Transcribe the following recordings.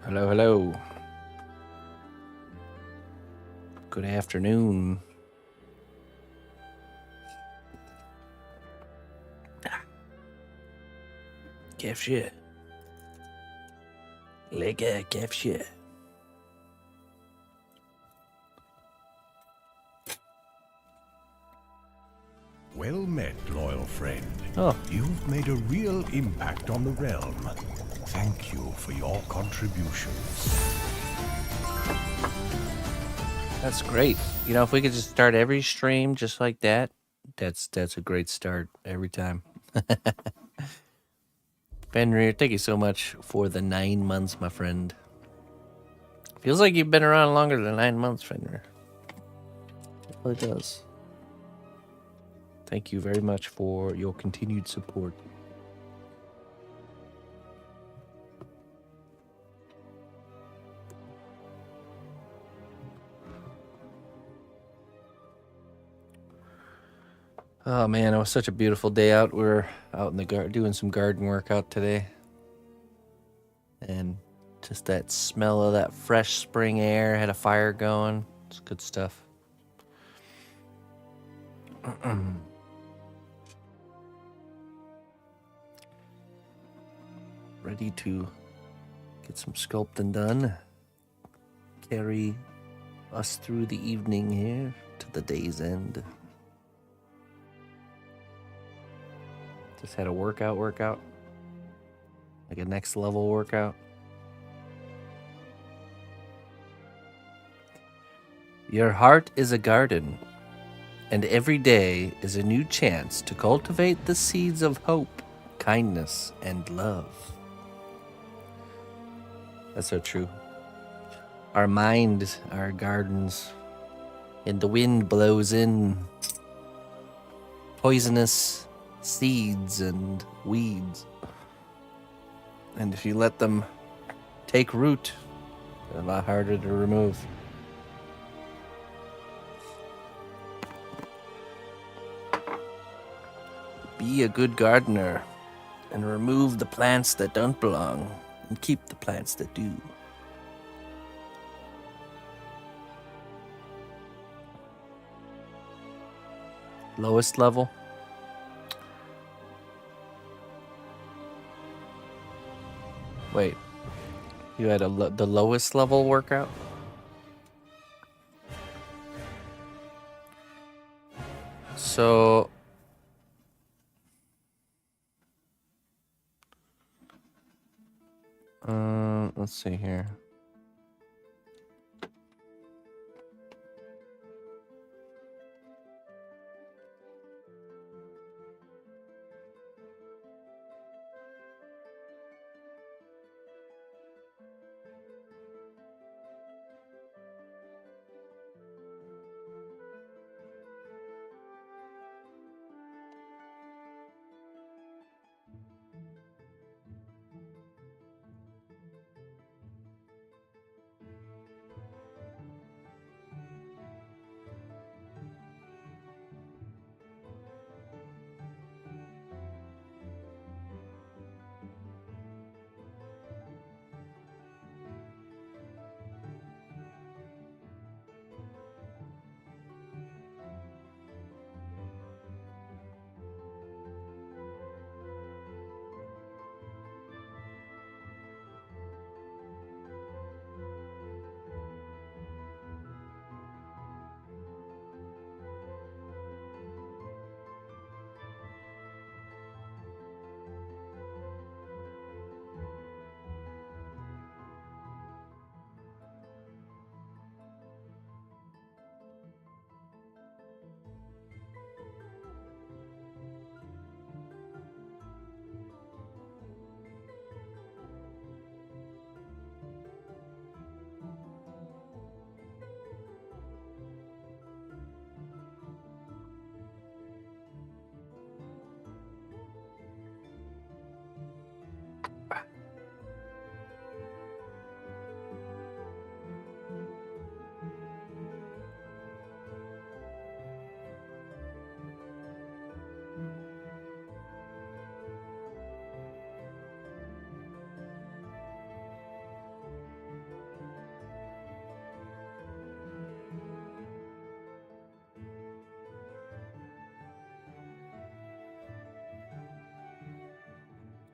Hello, hello. Good afternoon. Kefşe. Lega kefşe. Well met, loyal friend. Oh. You've made a real impact on the realm. Thank you for your contributions. That's great. You know, if we could just start every stream just like that, that's a great start every time. Fenrir, thank you so much for the 9 months, my friend. Feels like you've been around longer than 9 months, Fenrir. It really does. Thank you very much for your continued support. Oh man, it was such a beautiful day out. We were out in the garden doing some garden work out today. And just that smell of that fresh spring air, had a fire going. It's good stuff. Ready to get some sculpting done. Carry us through the evening here to the day's end. Just had a workout. Like a next level workout. Your heart is a garden, and every day is a new chance to cultivate the seeds of hope, kindness, and love. That's so true. Our mind, our gardens, and the wind blows in poisonous seeds and weeds. And if you let them take root, they're a lot harder to remove. Be a good gardener and remove the plants that don't belong and keep the plants that do. Lowest level? Wait, you had the lowest level workout? So let's see here.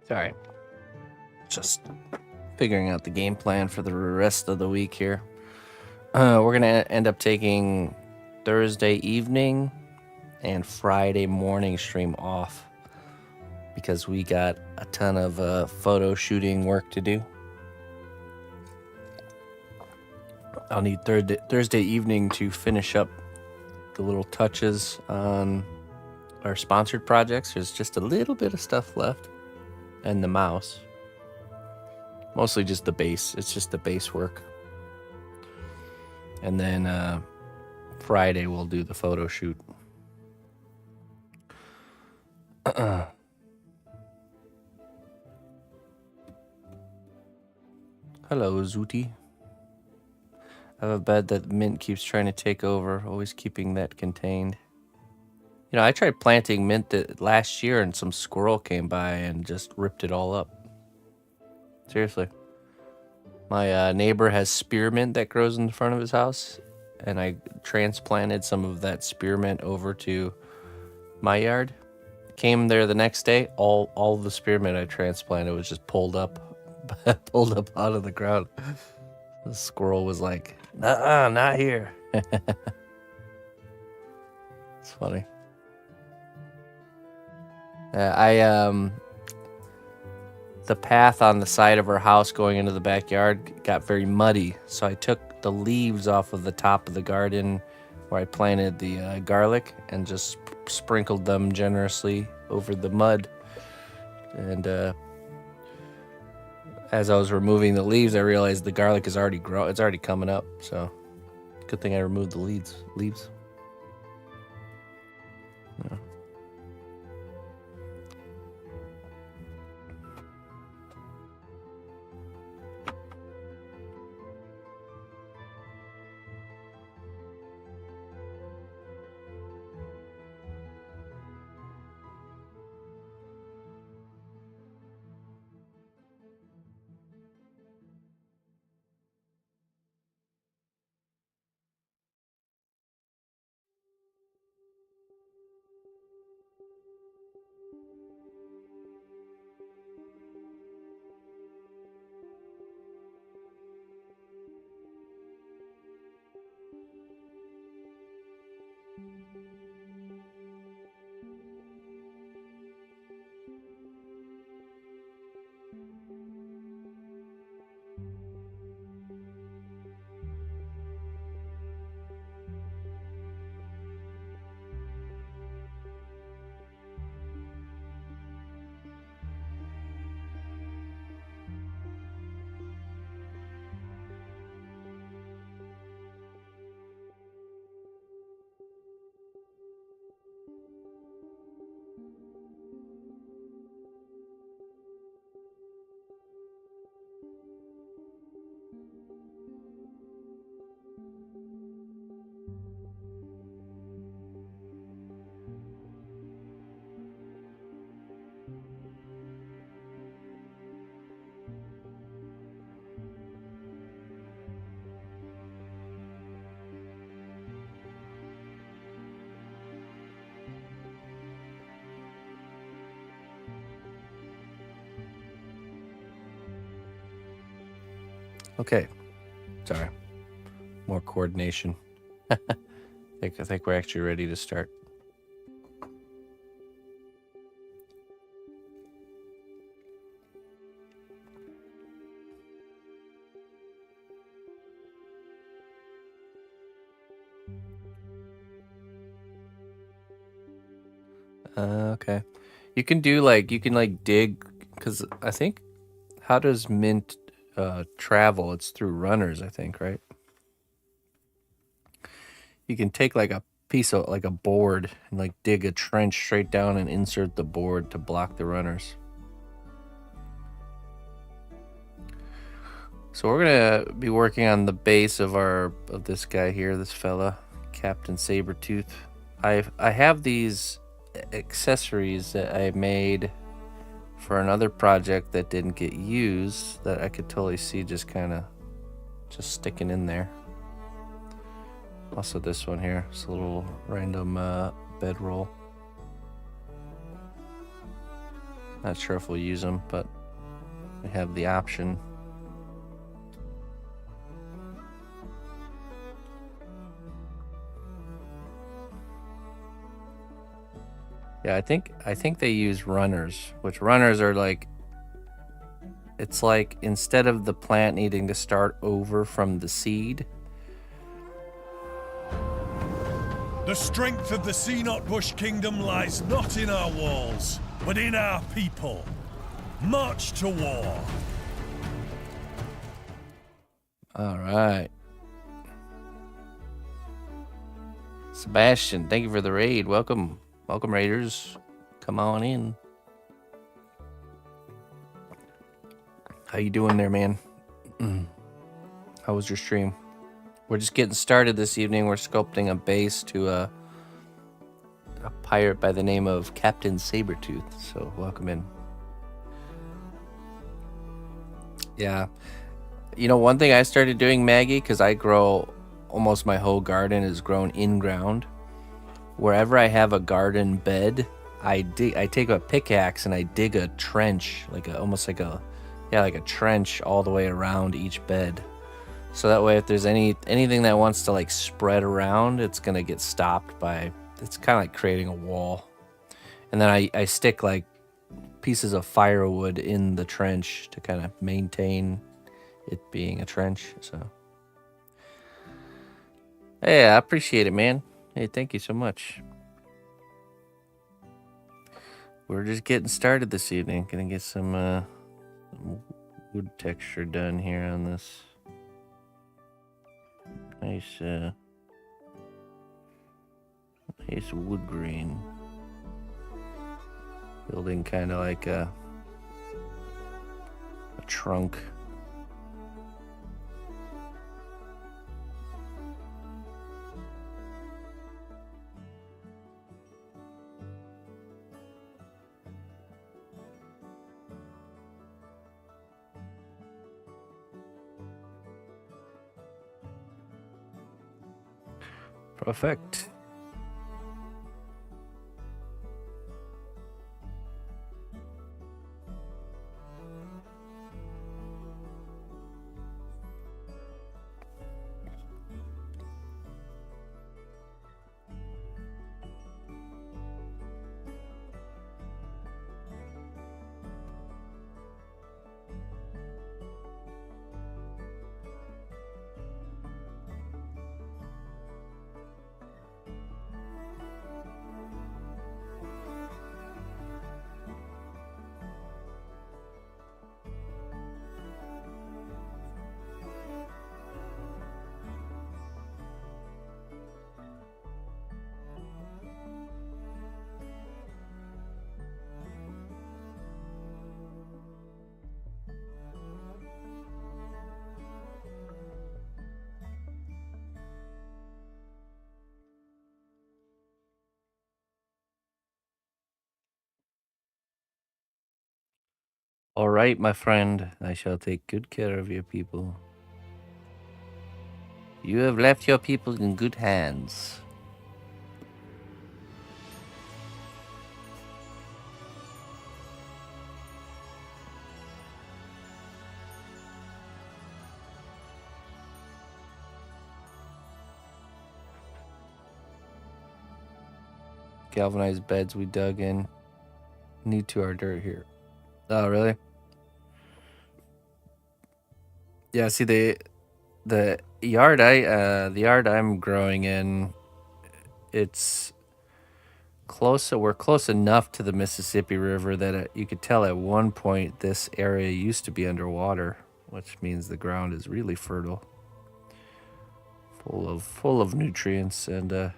Sorry. Just figuring out the game plan for the rest of the week here. We're going to end up taking Thursday evening and Friday morning stream off because we got a ton of photo shooting work to do. I'll need Thursday evening to finish up the little touches on our sponsored projects. There's just a little bit of stuff left, and the mouse. Mostly just the base. It's just the base work. And then Friday we'll do the photo shoot. Hello, Zooty. I have a bed that mint keeps trying to take over, always keeping that contained. You know, I tried planting mint last year and some squirrel came by and just ripped it all up. Seriously. My neighbor has spearmint that grows in the front of his house, and I transplanted some of that spearmint over to my yard. Came there the next day, all the spearmint I transplanted was just pulled up out of the ground. The squirrel was like, "Nuh-uh, not here." It's funny. The path on the side of our house going into the backyard got very muddy, so I took the leaves off of the top of the garden where I planted the garlic and just sprinkled them generously over the mud. And as I was removing the leaves, I realized the garlic is already it's already coming up, so good thing I removed the leaves. Yeah. Okay, sorry. More coordination. I think we're actually ready to start. Okay. You can dig, because I think, how does mint travel? It's through runners, I think, right? You can take like a piece of like a board and like dig a trench straight down and insert the board to block the runners. So we're gonna be working on the base of this guy here, this fella, Captain Saber-tooth. I have these accessories that I made for another project that didn't get used that I could totally see just sticking in there. Also this one here, it's a little random bedroll. Not sure if we'll use them, but we have the option. Yeah, I think they use runners, which runners are like, it's like instead of the plant needing to start over from the seed. The strength of the cnotbusch kingdom lies not in our walls, but in our people. March to war. All right. Sebastian, thank you for the raid. Welcome. Welcome, Raiders. Come on in. How you doing there, man? How was your stream? We're just getting started this evening. We're sculpting a base to a pirate by the name of Captain Saber-tooth. So welcome in. Yeah. You know, one thing I started doing, Maggie, because I grow, almost my whole garden is grown in ground. Wherever I have a garden bed, I take a pickaxe and I dig a trench, almost like a trench all the way around each bed. So that way, if there's anything that wants to like spread around, it's gonna get stopped by. It's kind of like creating a wall. And then I stick like pieces of firewood in the trench to kind of maintain it being a trench. So, hey, I appreciate it, man. Hey, thank you so much. We're just getting started this evening. Gonna get some wood texture done here on this nice wood grain. Building kind of like a trunk. Perfect. All right, my friend, I shall take good care of your people. You have left your people in good hands. Galvanized beds we dug in. Need to our dirt here. Oh, really? Yeah, see the yard I'm growing in, it's close. We're close enough to the Mississippi River that you could tell at one point this area used to be underwater, which means the ground is really fertile, full of nutrients. And the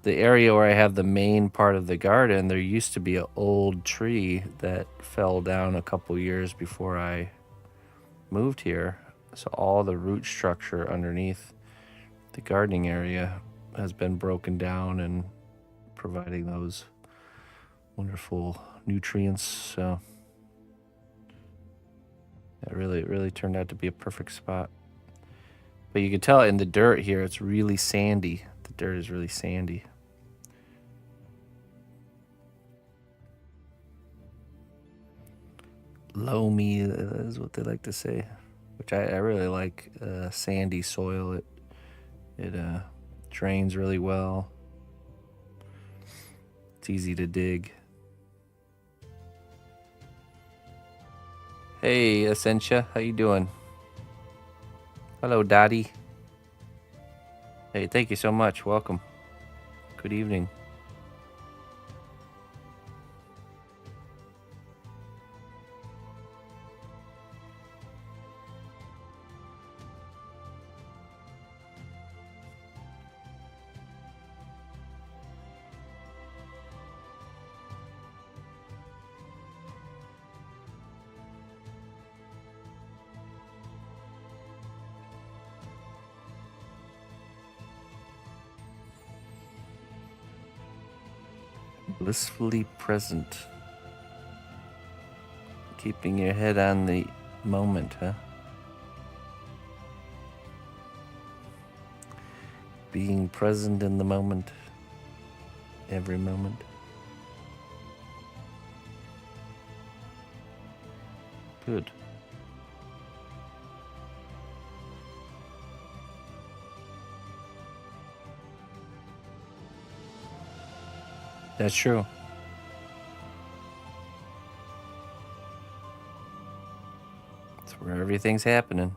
area where I have the main part of the garden, there used to be an old tree that fell down a couple years before I moved here. So all the root structure underneath the gardening area has been broken down and providing those wonderful nutrients. So it really turned out to be a perfect spot. But you can tell in the dirt here, it's really sandy. The dirt is really sandy. loamy is what they like to say, which I really like. Sandy soil. It drains really well. It's easy to dig. Hey, Essentia, how you doing? Hello, Daddy. Hey, thank you so much. Welcome. Good evening. Blissfully present. Keeping your head on the moment, huh? Being present in the moment. Every moment. Good. That's true. It's where everything's happening.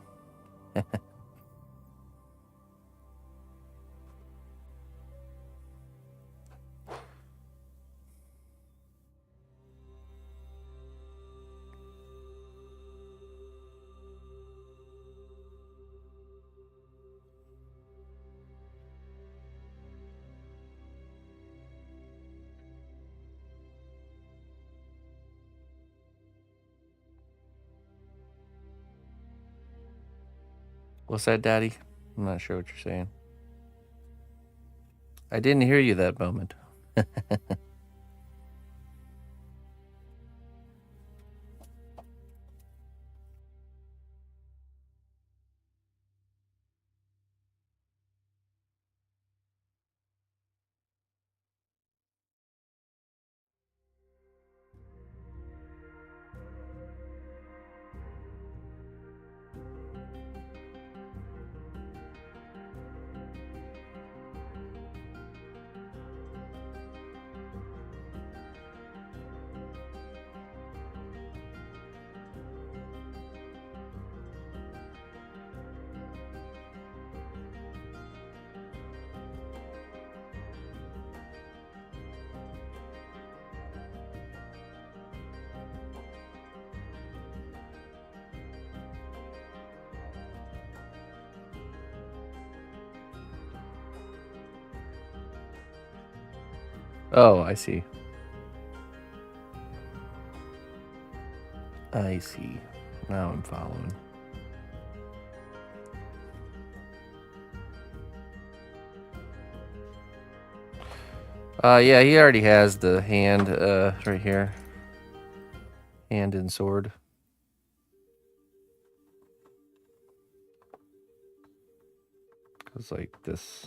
What's that, Daddy? I'm not sure what you're saying. I didn't hear you that moment. Oh, I see. I see. Now I'm following. Yeah, he already has the hand right here. Hand and sword. Goes like this.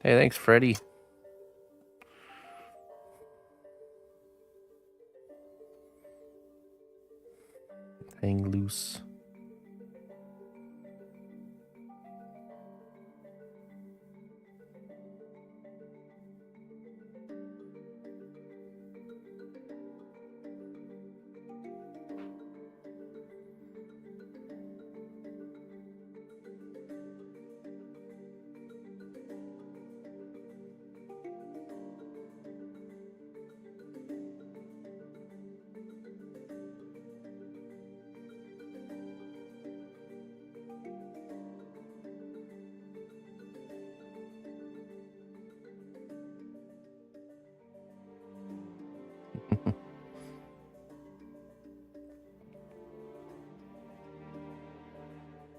Hey, thanks, Freddy. Hang loose.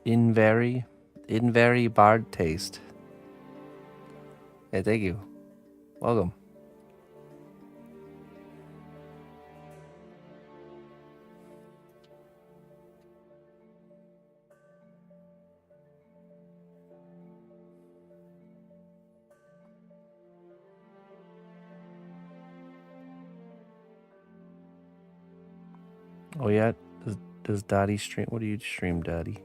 In very bard taste. Hey, thank you. Welcome. Oh yeah, does Dottie stream? What do you stream, Dottie?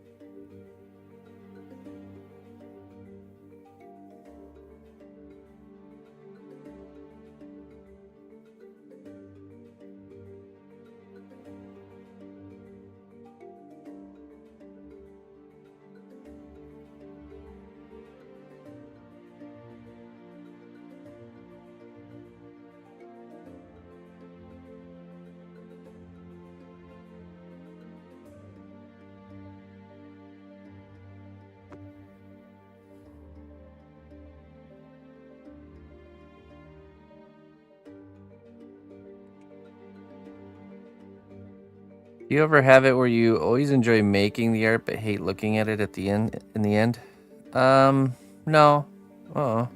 Do you ever have it where you always enjoy making the art but hate looking at it at the end? In the end, no. Oh,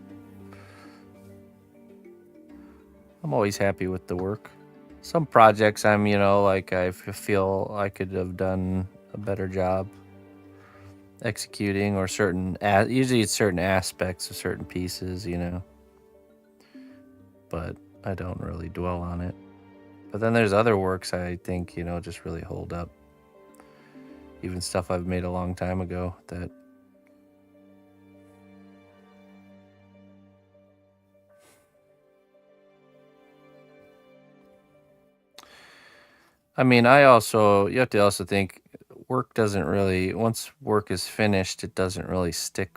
I'm always happy with the work. Some projects I'm, like I feel I could have done a better job executing, or usually it's certain aspects of certain pieces, but I don't really dwell on it. But then there's other works I think, just really hold up. Even stuff I've made a long time ago that I mean, you have to also think work doesn't really, once work is finished, it doesn't really stay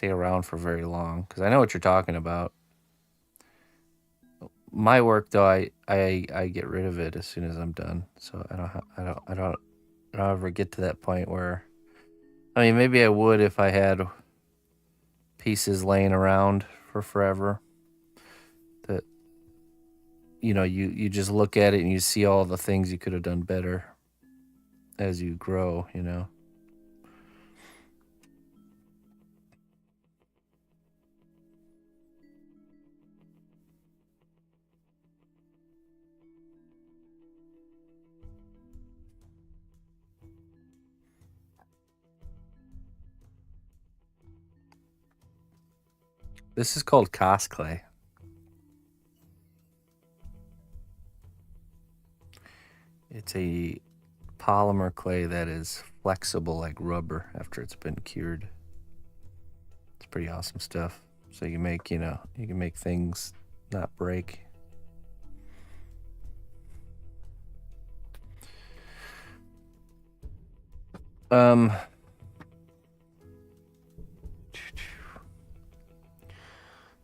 around for very long, because I know what you're talking about. My work though, I get rid of it as soon as I'm done. So I don't ever get to that point where, I mean, maybe I would if I had pieces laying around for forever that, you just look at it and you see all the things you could have done better as you grow, This is called cosplay. It's a polymer clay that is flexible like rubber after it's been cured. It's pretty awesome stuff. So you can make things not break.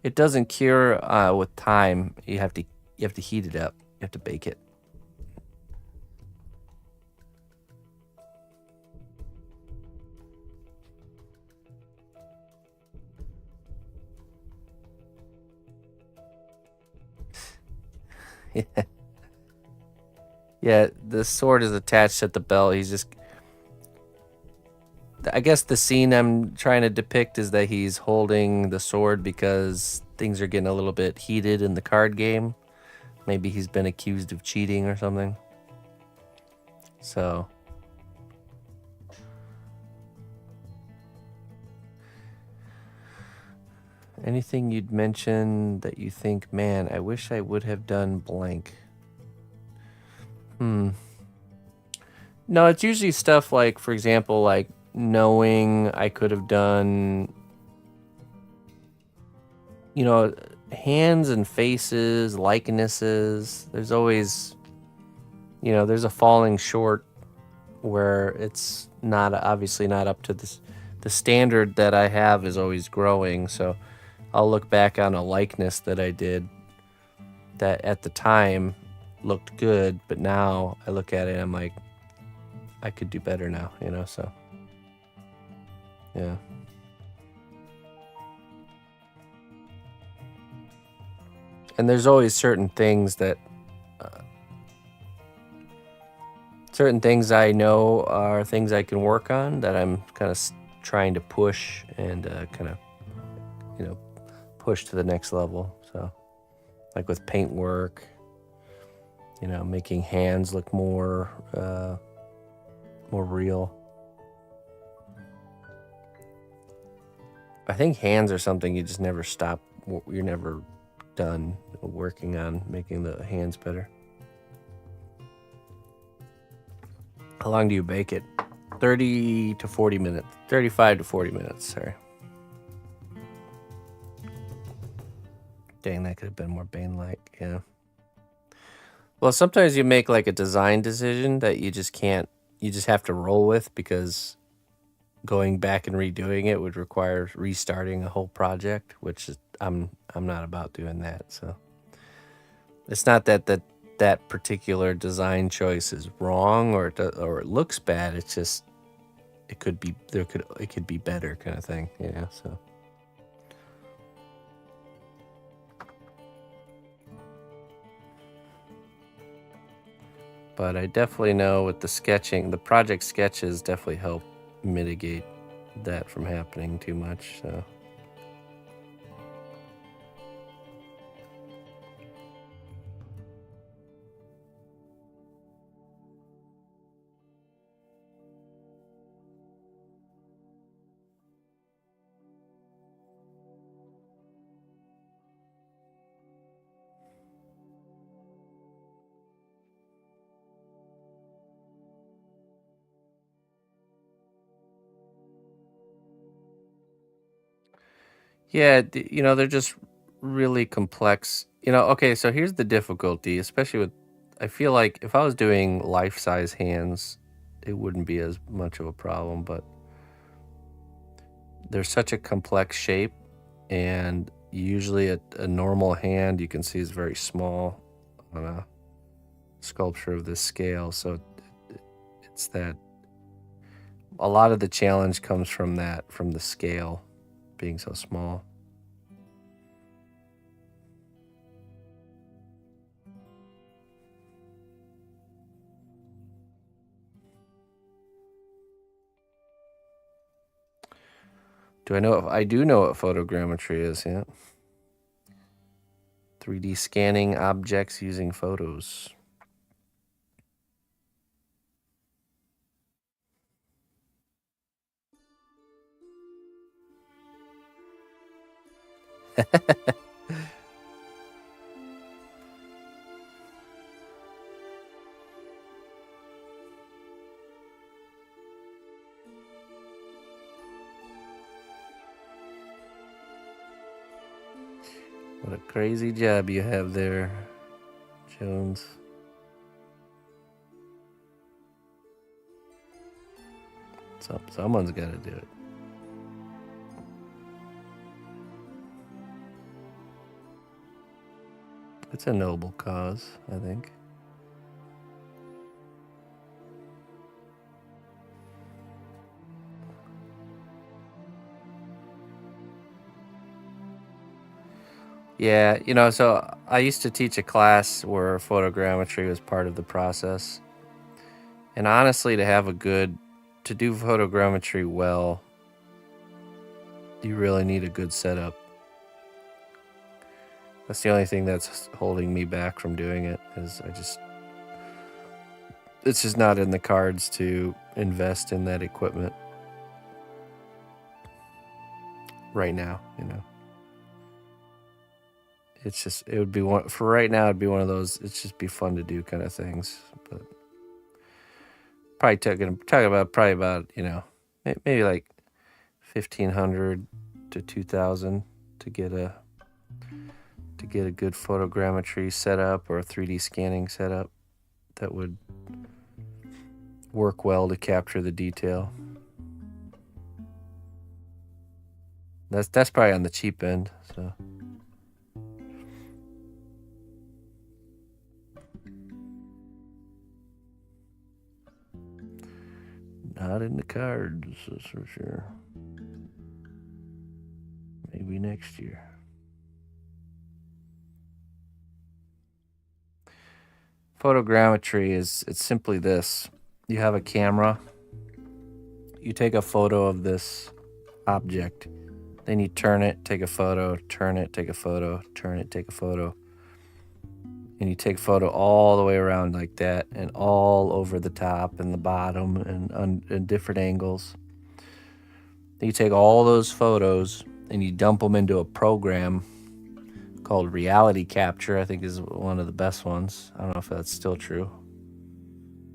It doesn't cure with time. You have to heat it up. You have to bake it. Yeah, the sword is attached at the belt. I guess the scene I'm trying to depict is that he's holding the sword because things are getting a little bit heated in the card game. Maybe he's been accused of cheating or something. So anything you'd mention that you think, man, I wish I would have done blank? No, it's usually stuff like, for example, like knowing I could have done, hands and faces, likenesses. There's always, there's a falling short where it's obviously not up to the standard that I have is always growing. So I'll look back on a likeness that I did that at the time looked good, but now I look at it and I'm like, I could do better now, so yeah. And there's always certain things I know are things I can work on that I'm kind of trying to push and kind of, push to the next level. So like with paint work, making hands look more real. I think hands are something you just never stop. You're never done working on making the hands better. How long do you bake it? 30 to 40 minutes. 35 to 40 minutes, sorry. Dang, that could have been more Bane-like, yeah. Well, sometimes you make like a design decision that you just can't, you just have to roll with, because going back and redoing it would require restarting a whole project, which is, I'm not about doing that. So it's not that that particular design choice is wrong or it looks bad. It's just it could be better, kind of thing. Yeah. So. But I definitely know with the sketching, the project sketches definitely help mitigate that from happening too much. So. Yeah, they're just really complex. Okay, so here's the difficulty, especially with, I feel like if I was doing life-size hands, it wouldn't be as much of a problem, but they're such a complex shape, and usually a normal hand you can see is very small on a sculpture of this scale, so it's that a lot of the challenge comes from the scale being so small. I do know what photogrammetry is, yeah. 3D scanning objects using photos. What a crazy job you have there, Jones. Someone's got to do it. It's a noble cause, I think. Yeah, so I used to teach a class where photogrammetry was part of the process. And honestly, to do photogrammetry well, you really need a good setup. That's the only thing that's holding me back from doing it, is it's just not in the cards to invest in that equipment right now, It's just, it would be for right now, it'd be one of those, it's just be fun to do kind of things. But probably talking about, maybe like 1,500 to 2,000 to get a good photogrammetry setup or a 3D scanning setup that would work well to capture the detail. That's probably on the cheap end, so. Not in the cards, that's for sure. Maybe next year. Photogrammetry it's simply this. You have a camera. You take a photo of this object. Then you turn it, take a photo, turn it, take a photo, turn it, take a photo. And you take a photo all the way around like that, and all over the top and the bottom and different angles. Then you take all those photos and you dump them into a program called Reality Capture, I think is one of the best ones. I don't know if that's still true.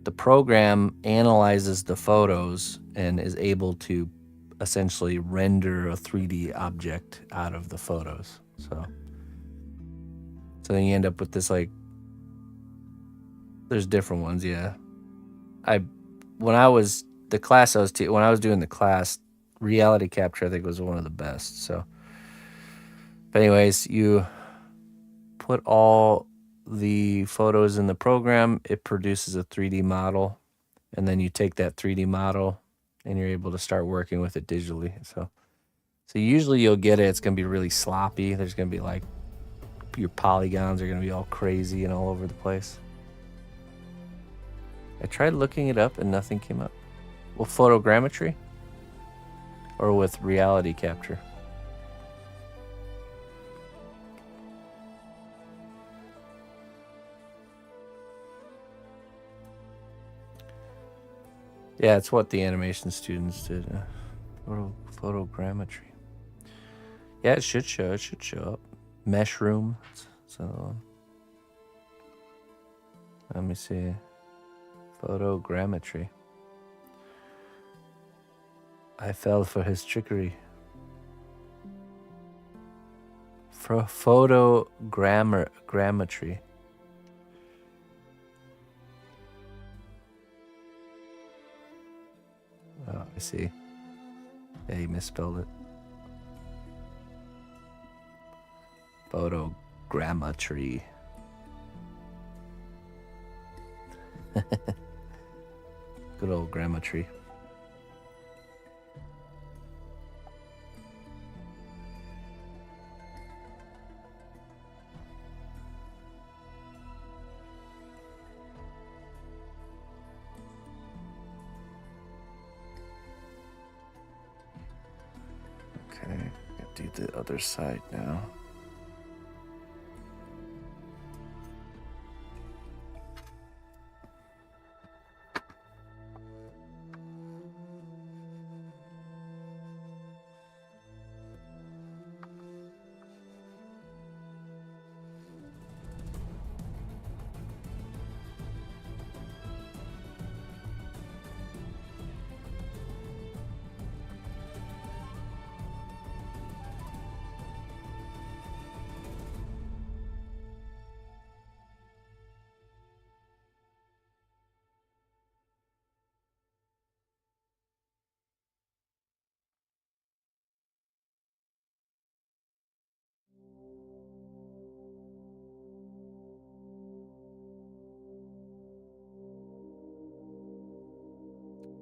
the program analyzes the photos and is able to essentially render a 3D object out of the photos. So then you end up with this, like, there's different ones. Yeah. When I was doing the class, reality capture, I think, was one of the best. So, but anyways, you put all the photos in the program, it produces a 3D model, and then you take that 3D model and you're able to start working with it digitally. So usually you'll get it, it's going to be really sloppy. There's going to be, like, your polygons are going to be all crazy and all over the place. I tried looking it up and nothing came up. Well, photogrammetry or with reality capture? Yeah, it's what the animation students did. Photogrammetry. Yeah, it should show. It should show up. Mesh room. So let me see. Photogrammetry. I fell for his trickery. Photogrammetry. Oh, I see. Yeah, you misspelled it. Photogrammetry. Good old grammetry. Okay, I'll do the other side now.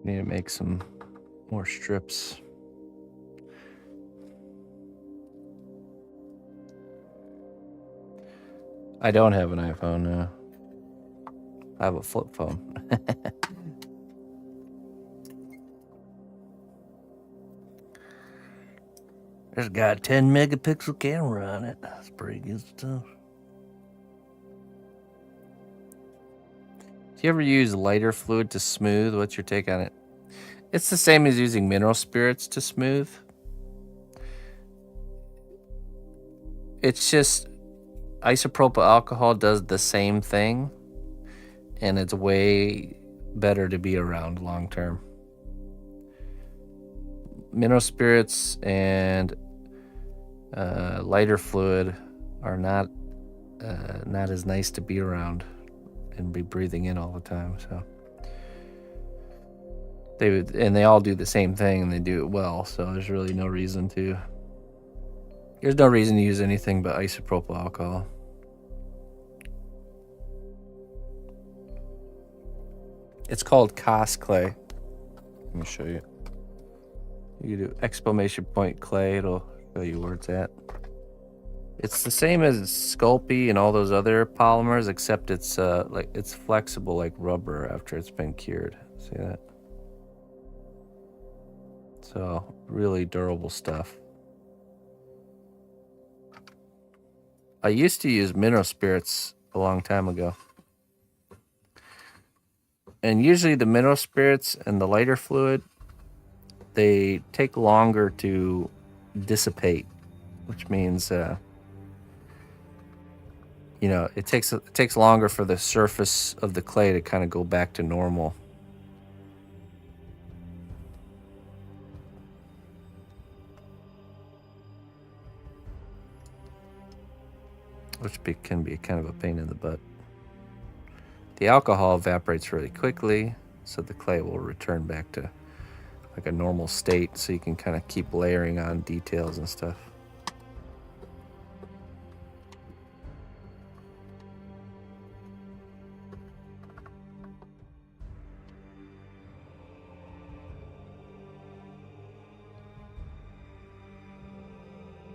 Need to make some more strips. I don't have an iPhone now. I have a flip phone. There's got a 10 megapixel camera on it. That's pretty good stuff. Do you ever use lighter fluid to smooth? What's your take on it? It's the same as using mineral spirits to smooth. It's just isopropyl alcohol does the same thing, and it's way better to be around long term. Mineral spirits and lighter fluid are not as nice to be around and be breathing in all the time. So they all do the same thing and they do it well. So there's really no reason to. There's no reason to use anything but isopropyl alcohol. It's called Cos clay. Let me show you. You do exclamation point clay. It'll show you where it's at. It's the same as Sculpey and all those other polymers, except it's like it's flexible like rubber after it's been cured. See that? So really durable stuff. I used to use mineral spirits a long time ago. And usually the mineral spirits and the lighter fluid, they take longer to dissipate, which means you know, it takes longer for the surface of the clay to kind of go back to normal. Which can be kind of a pain in the butt. The alcohol evaporates really quickly, so the clay will return back to like a normal state, so you can kind of keep layering on details and stuff.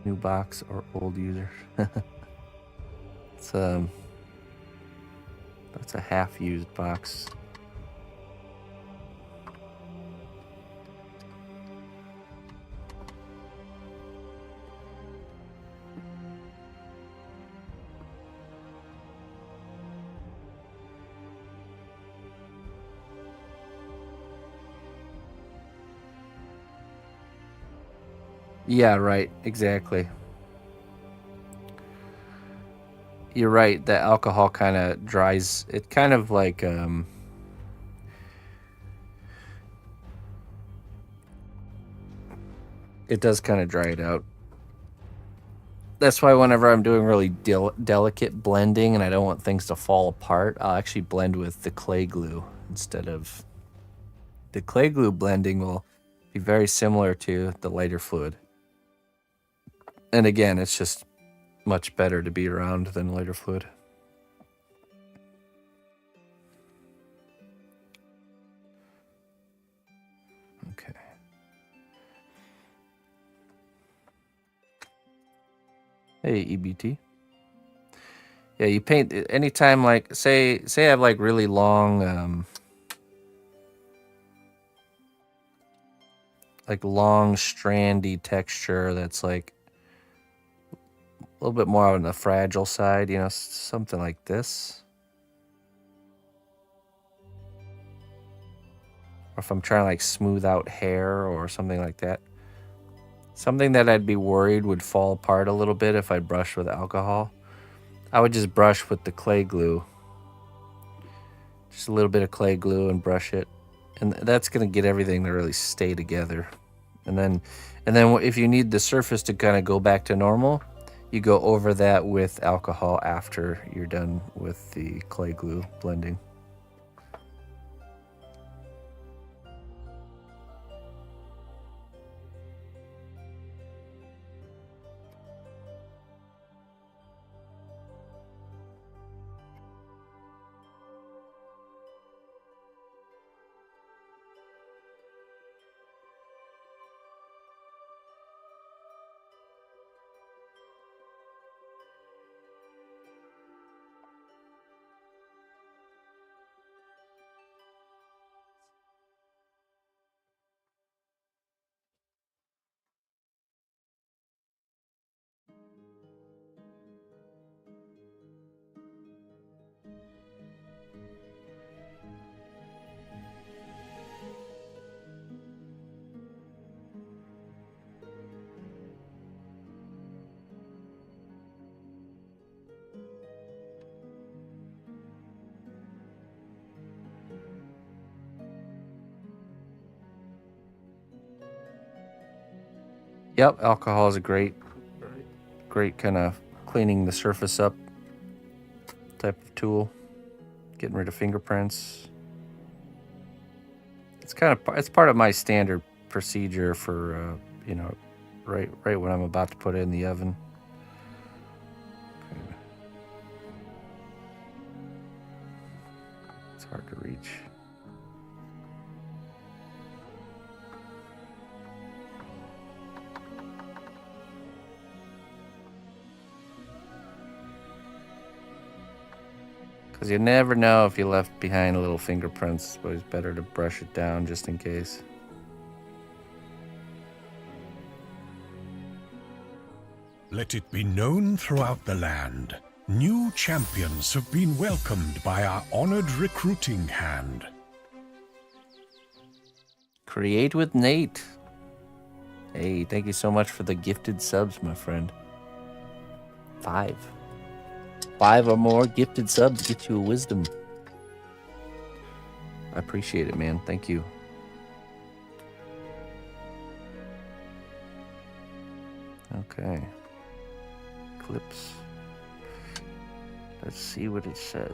New box or old user. It's that's a half-used box. Yeah, right, exactly. You're right, the alcohol kind of dries it, kind of like it does kind of dry it out. That's why whenever I'm doing really delicate blending and I don't want things to fall apart, I'll actually blend with the clay glue instead of... The clay glue blending will be very similar to the lighter fluid. And again, it's just much better to be around than lighter fluid. Okay. Hey, EBT. Yeah, you paint anytime, like say I have like really long like long strandy texture that's like a little bit more on the fragile side, you know, something like this. Or if I'm trying to like smooth out hair or something like that. Something that I'd be worried would fall apart a little bit if I brushed with alcohol. I would just brush with the clay glue. Just a little bit of clay glue and brush it. And that's going to get everything to really stay together. And then if you need the surface to kind of go back to normal, you go over that with alcohol after you're done with the clay glue blending. Yep, alcohol is a great kind of cleaning the surface up type of tool. Getting rid of fingerprints. It's part of my standard procedure for you know, right when I'm about to put it in the oven. Okay. It's hard to reach. Because you never know if you left behind little fingerprints, but it's better to brush it down just in case. Let it be known throughout the land, new champions have been welcomed by our honored recruiting hand. Create with Nate. Hey, thank you so much for the gifted subs, my friend. 5. 5 or more gifted subs get you a wisdom. I appreciate it, man. Thank you. Okay. Clips. Let's see what it says.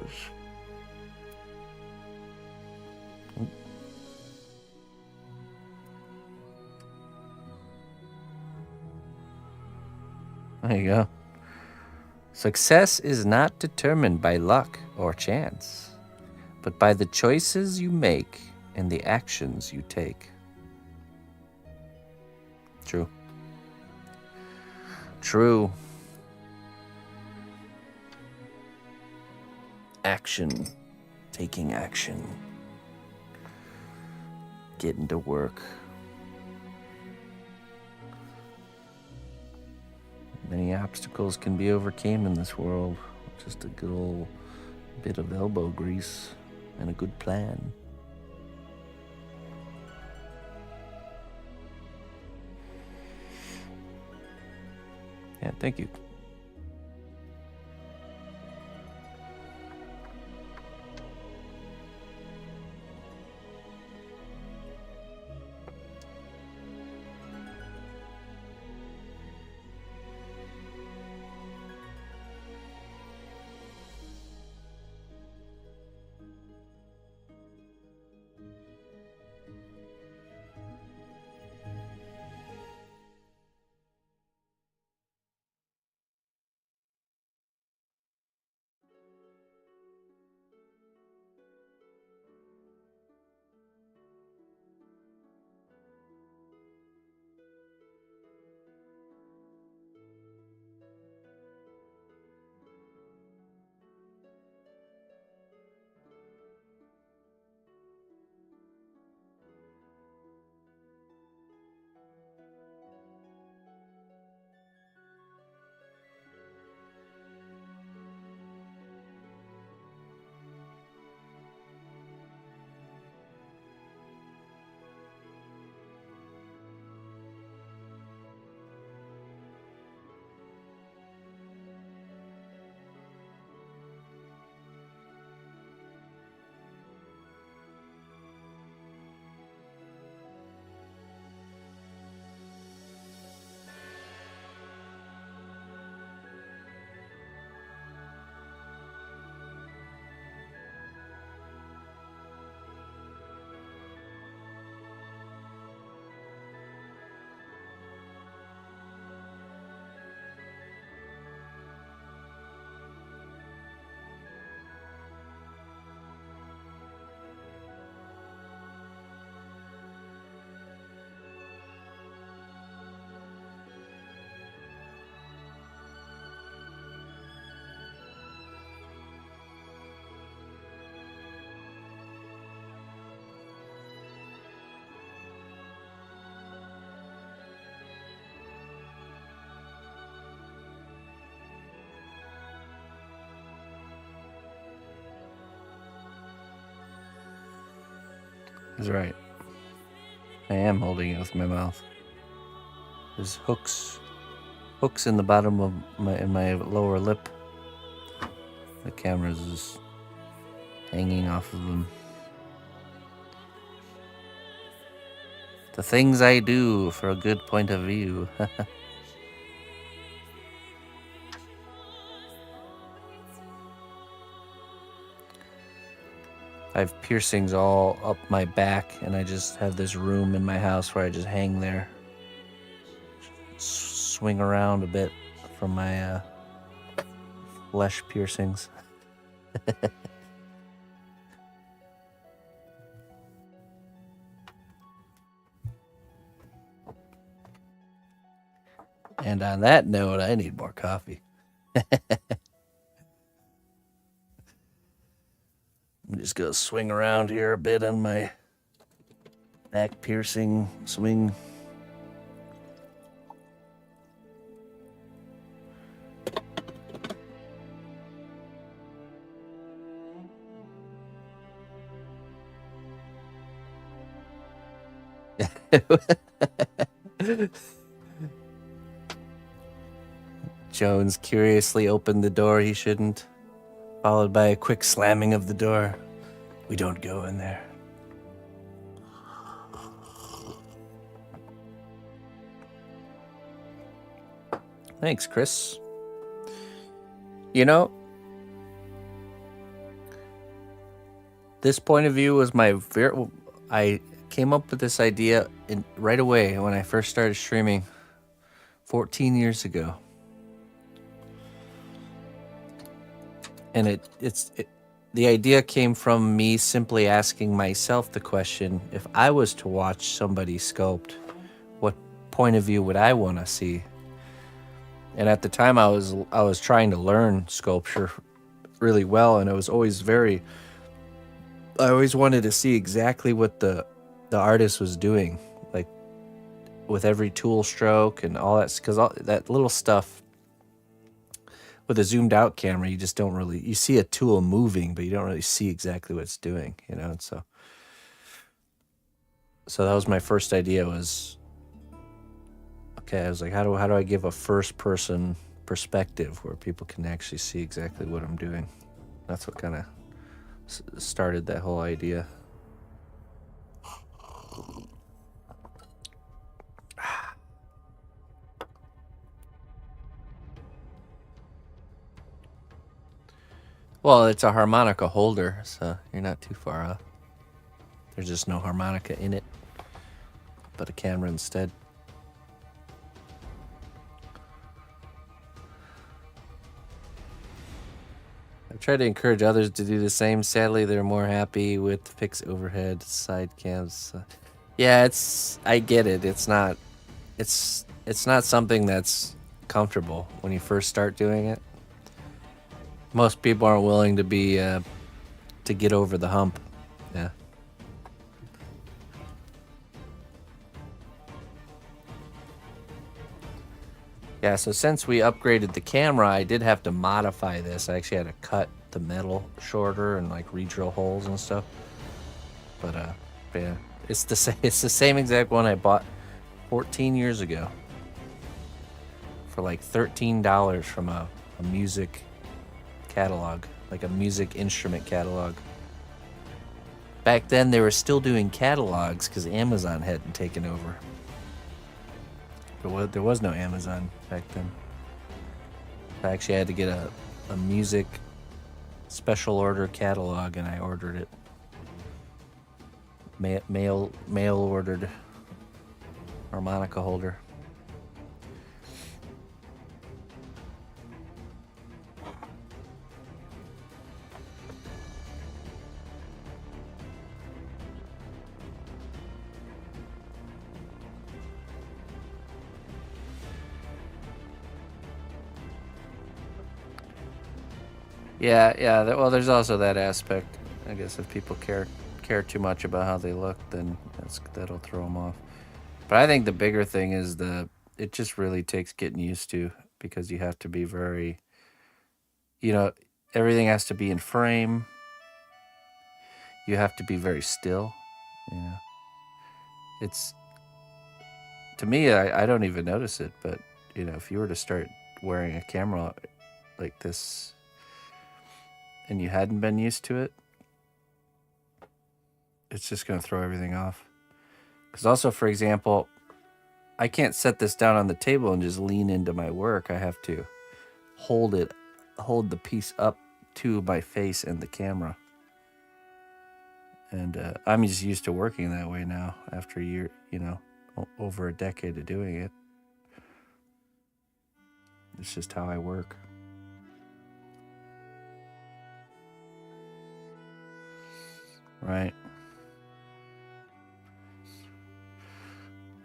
There you go. Success is not determined by luck or chance, but by the choices you make and the actions you take. True. True. Action. Taking action. Getting to work. Many obstacles can be overcome in this world with just a good old bit of elbow grease and a good plan. Yeah, thank you. He's right. I am holding it with my mouth. There's hooks in the bottom of my lower lip. The camera's just hanging off of them. The things I do for a good point of view. I have piercings all up my back, and I just have this room in my house where I just hang there. Swing around a bit from my flesh piercings. And on that note, I need more coffee. I'm just gonna swing around here a bit on my back piercing swing. Jones curiously opened the door he shouldn't. followed by a quick slamming of the door. We don't go in there. Thanks, Chris. You know, this point of view was I came up with this idea right away when I first started streaming 14 years ago. And the idea came from me simply asking myself the question, if I was to watch somebody sculpt, what point of view would I want to see? And at the time I was trying to learn sculpture really well, and it was always I always wanted to see exactly what the artist was doing, like with every tool stroke and all that, because that little stuff with a zoomed out camera, you just don't really, you see a tool moving, but you don't really see exactly what it's doing, you know. And so that was my first idea, was, okay, I was like, how do I give a first person perspective where people can actually see exactly what I'm doing? That's what kind of started that whole idea. Well, it's a harmonica holder, so you're not too far off. There's just no harmonica in it, but a camera instead. I've tried to encourage others to do the same. Sadly, they're more happy with fixed overhead side cams. Yeah, I get it. It's not something that's comfortable when you first start doing it. Most people aren't willing to be to get over the hump. Yeah. Yeah, so since we upgraded the camera, I did have to modify this. I actually had to cut the metal shorter and like re-drill holes and stuff. But yeah, it's the same exact one I bought 14 years ago for like $13 from a music catalog, like a music instrument catalog. Back then they were still doing catalogs because Amazon hadn't taken over. There was no Amazon back then. I actually had to get a music special order catalog, and I ordered it. Mail ordered harmonica holder. Yeah. Well, there's also that aspect. I guess if people care too much about how they look, then that'll throw them off. But I think the bigger thing is it just really takes getting used to, because you have to be very, everything has to be in frame. You have to be very still. Yeah. It's, to me, I don't even notice it, but if you were to start wearing a camera like this and you hadn't been used to it, it's just going to throw everything off. Because also, for example, I can't set this down on the table and just lean into my work. I have to hold the piece up to my face and the camera. And I'm just used to working that way now after a year, over a decade of doing it. It's just how I work. Right.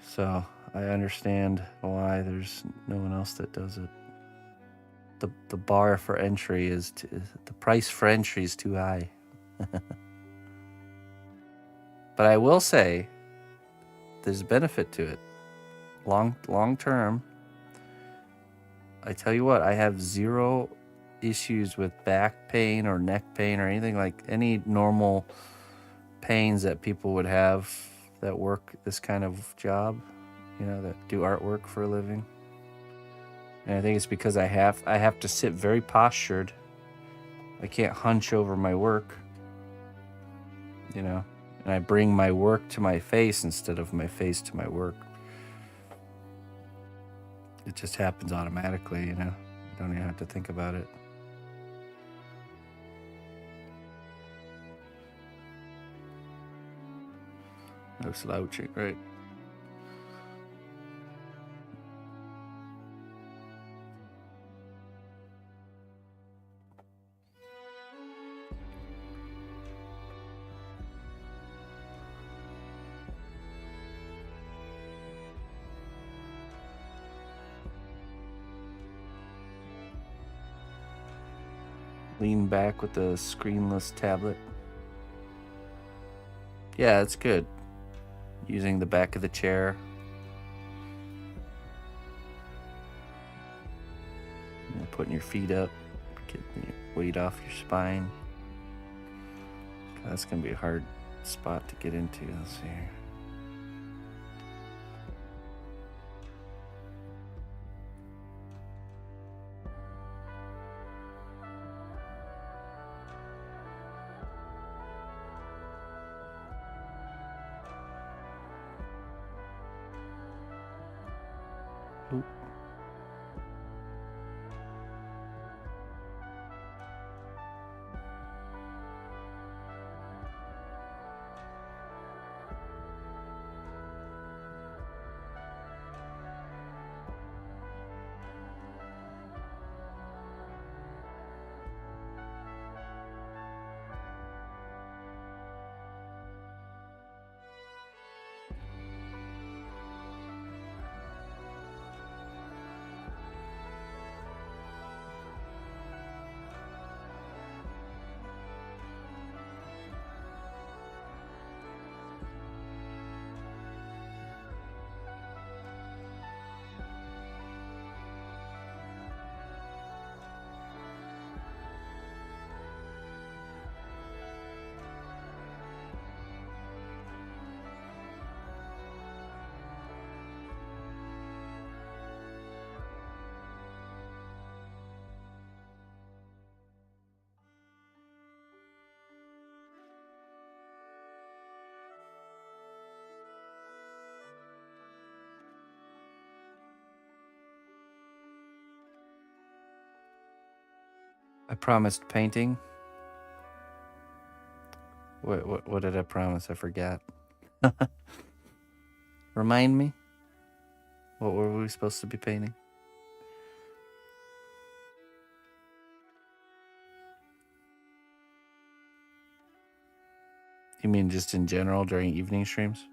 So I understand why there's no one else that does it. The bar for entry the price for entry is too high. But I will say there's benefit to it. Long term, I tell you what, I have zero issues with back pain or neck pain or anything, like any normal pains that people would have that work this kind of job, that do artwork for a living. And I think it's because I have to sit very postured I can't hunch over my work, you know, and I bring my work to my face instead of my face to my work. It just happens automatically, you know. I don't even have to think about it. No slouching, right? Lean back with the screenless tablet. Yeah, it's good. Using the back of the chair. You know, putting your feet up, getting your weight off your spine. That's gonna be a hard spot to get into. Let's see here. Oop. I promised painting. What did I promise? I forgot. Remind me. What were we supposed to be painting? You mean just in general during evening streams?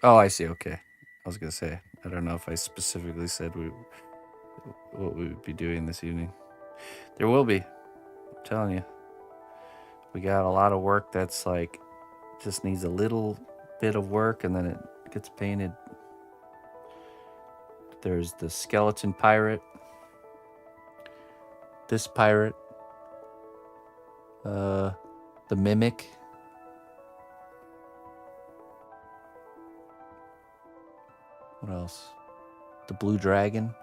Oh, I see. Okay. I was gonna say, I don't know if I specifically said what we would be doing this evening. There will be. I'm telling you. We got a lot of work that's like just needs a little bit of work and then it gets painted. There's the skeleton pirate. This pirate. The mimic. What else? The blue dragon.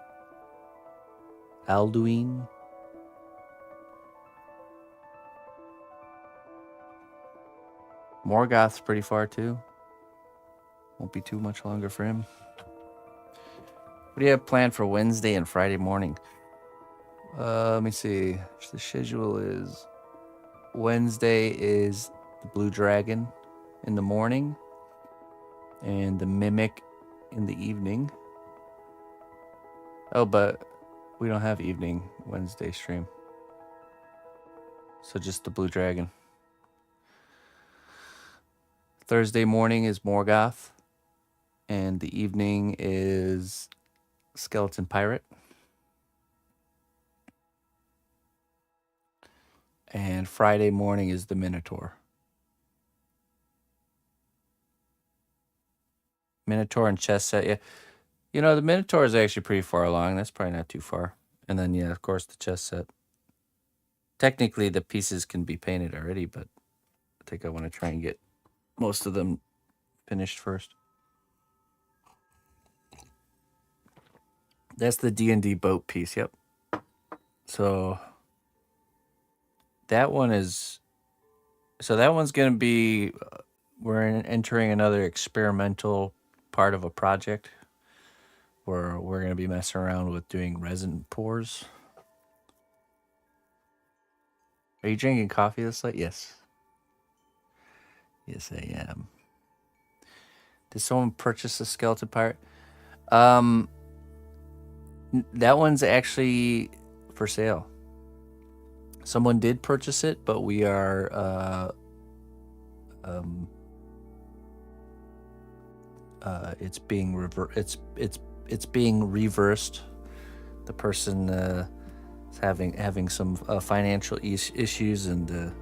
Alduin. Morgoth's pretty far too. Won't be too much longer for him. What do you have planned for Wednesday and Friday morning? Let me see. The schedule is Wednesday is the blue dragon in the morning and the mimic in the evening. Oh, but we don't have evening Wednesday stream. So just the blue dragon. Thursday morning is Morgoth. And the evening is Skeleton Pirate. And Friday morning is the Minotaur. Minotaur and chess set, yeah. You know, the Minotaur is actually pretty far along. That's probably not too far. And then, yeah, of course, the chess set. Technically, the pieces can be painted already, but think I want to try and get most of them finished first. That's the D&D boat piece, yep. So that one is... So that one's going to be... we're entering another experimental part of a project where we're going to be messing around with doing resin pours. Are you drinking coffee this late? Yes. Yes, I am. Did someone purchase a skeleton pirate? That one's actually for sale. Someone did purchase it, but we are it's being it's being reversed. The person is having some financial issues and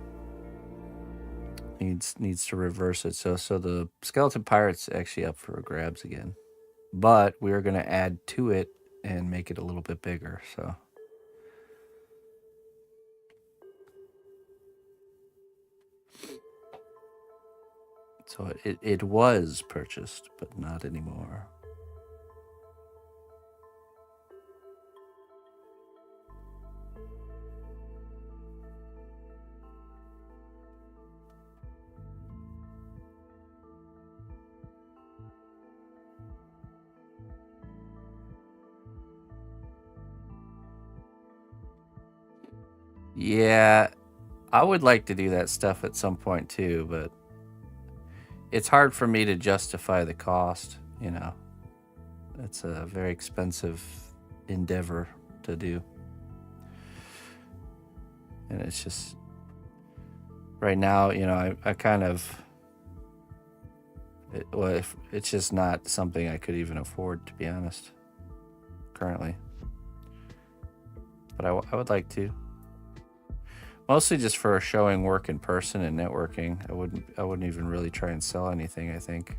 needs to reverse it. So the skeleton pirate's actually up for grabs again, but we're gonna add to it and make it a little bit bigger. So it was purchased, but not anymore. Yeah, I would like to do that stuff at some point too, but it's hard for me to justify the cost, you know. It's a very expensive endeavor to do. And it's just... right now, you know, I kind of... it's just not something I could even afford, to be honest, currently. But I would like to. Mostly just for showing work in person and networking. I wouldn't even really try and sell anything, I think.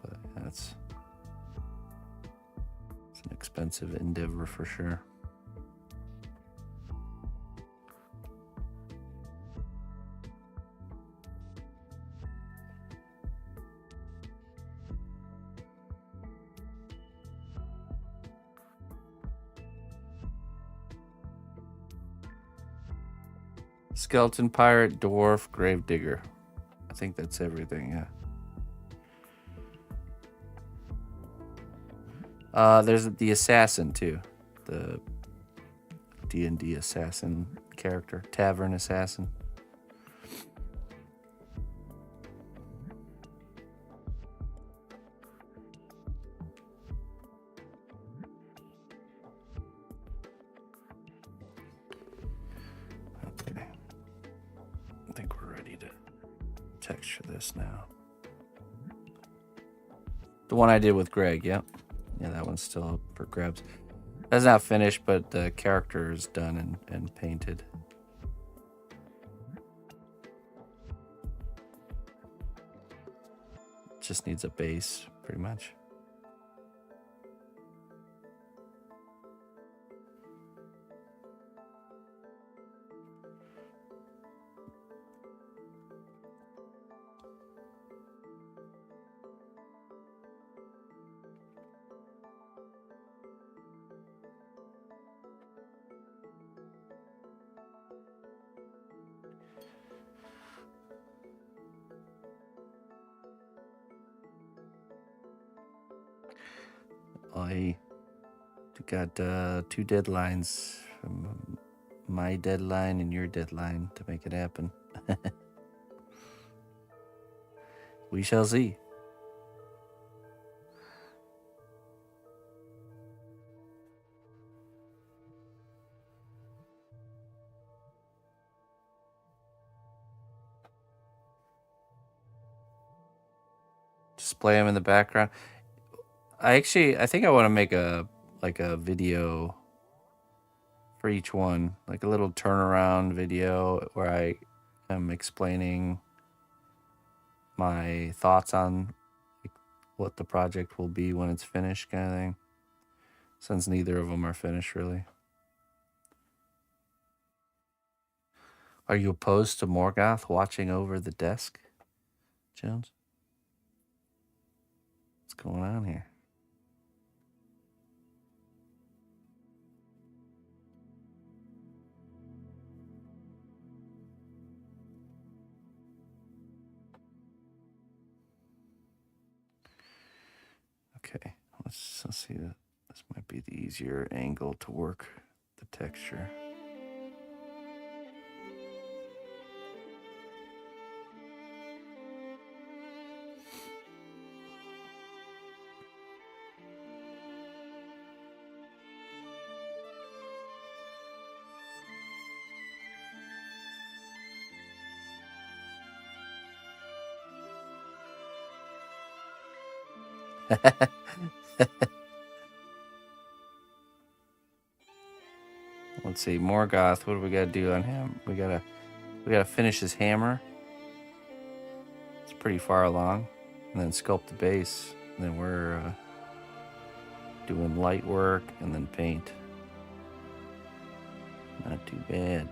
But it's an expensive endeavor for sure. Skeleton pirate, dwarf, gravedigger. I think that's everything, yeah. There's the assassin too. The D&D assassin character. Tavern assassin. Okay. I think we're ready to texture this now. The one I did with Greg, yep. Yeah, that one's still up for grabs. That's not finished, but the character is done and painted. Just needs a base, pretty much. I got 2 deadlines, from my deadline and your deadline, to make it happen. We shall see. Display them in the background. I think I want to make a video for each one, like a little turnaround video where I am explaining my thoughts on what the project will be when it's finished, kind of thing, since neither of them are finished really. Are you opposed to Morgoth watching over the desk, Jones? What's going on here? Okay, let's see. This might be the easier angle to work the texture. Let's see, Morgoth. What do we gotta do on him? We gotta finish his hammer. It's pretty far along, and then sculpt the base. And then we're doing light work and then paint. Not too bad.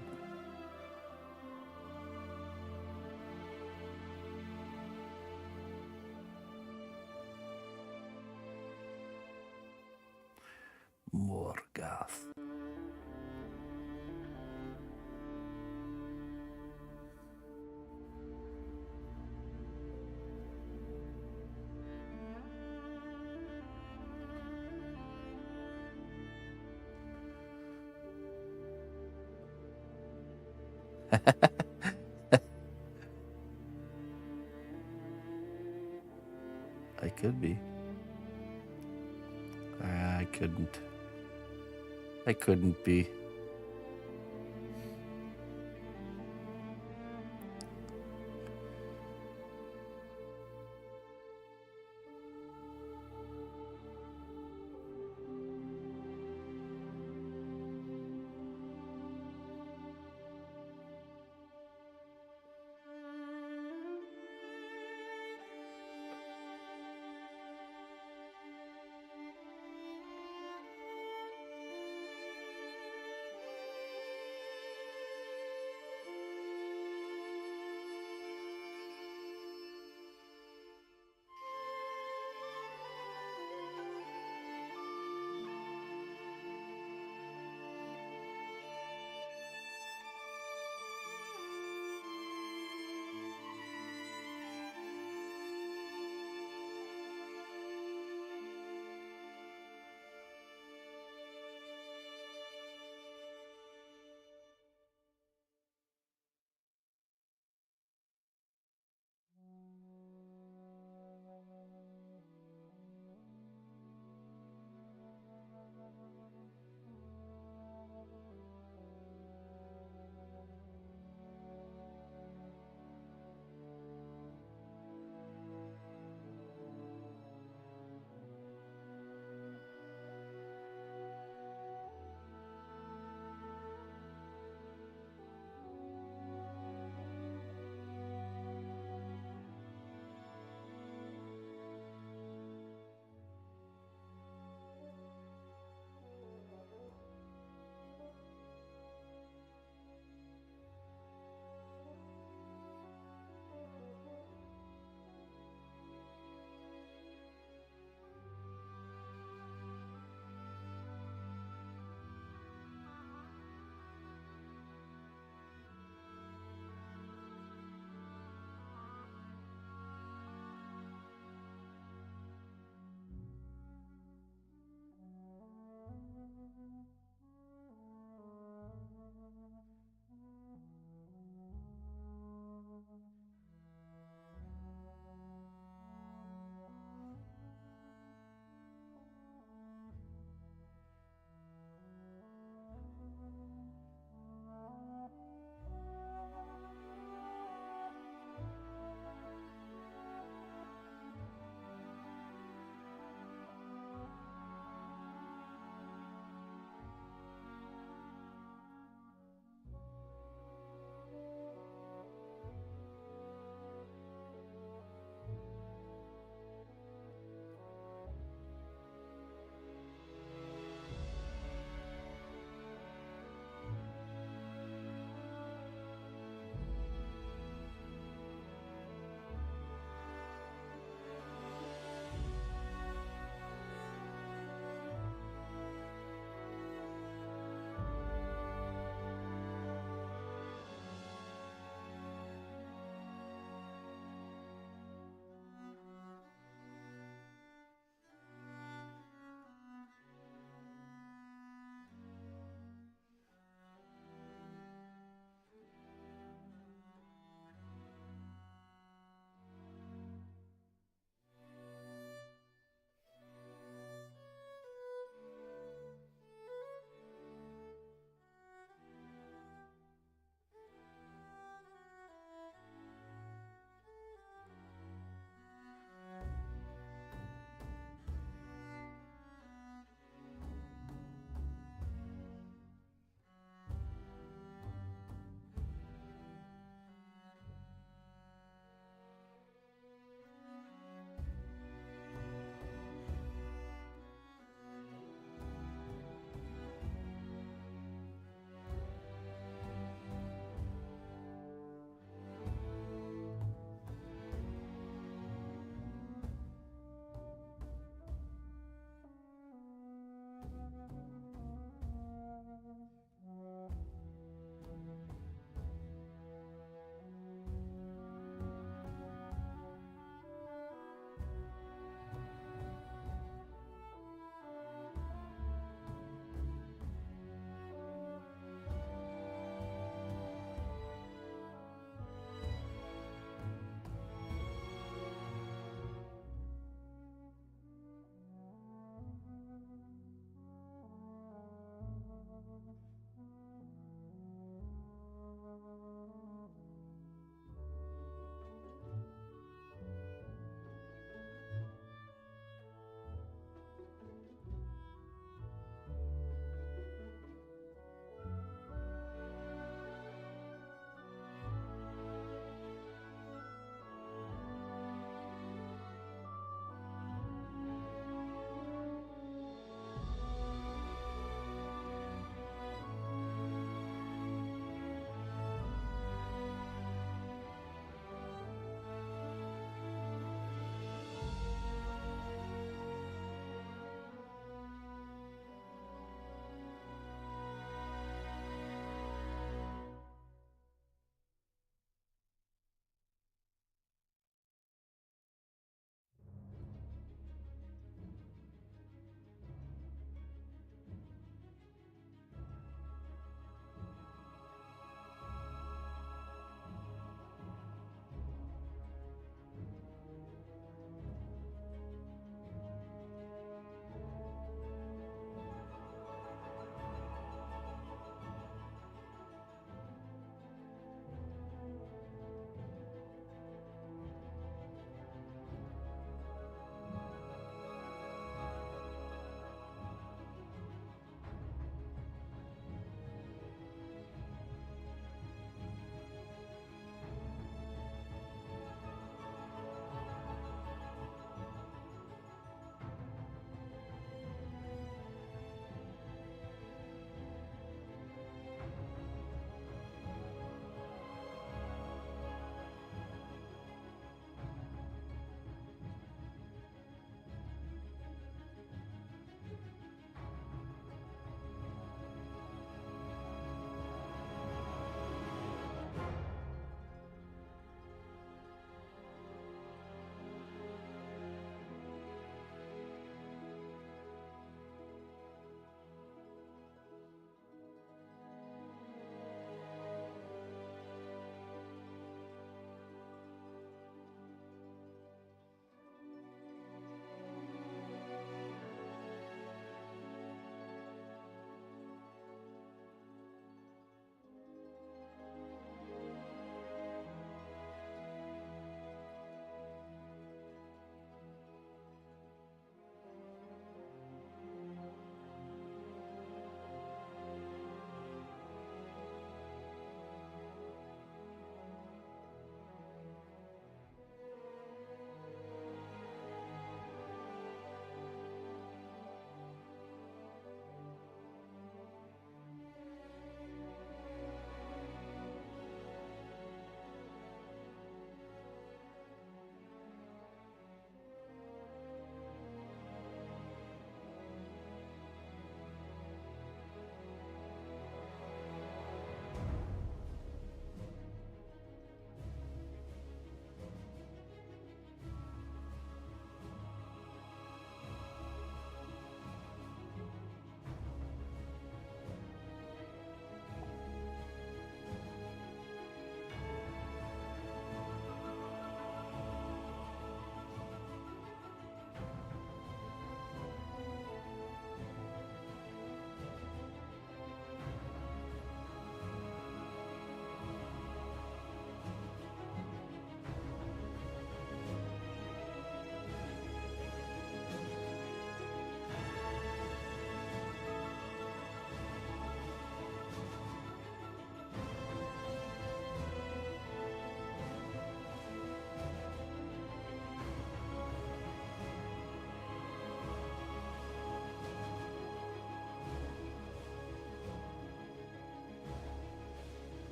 Morgoth. I could be. I couldn't. I couldn't be.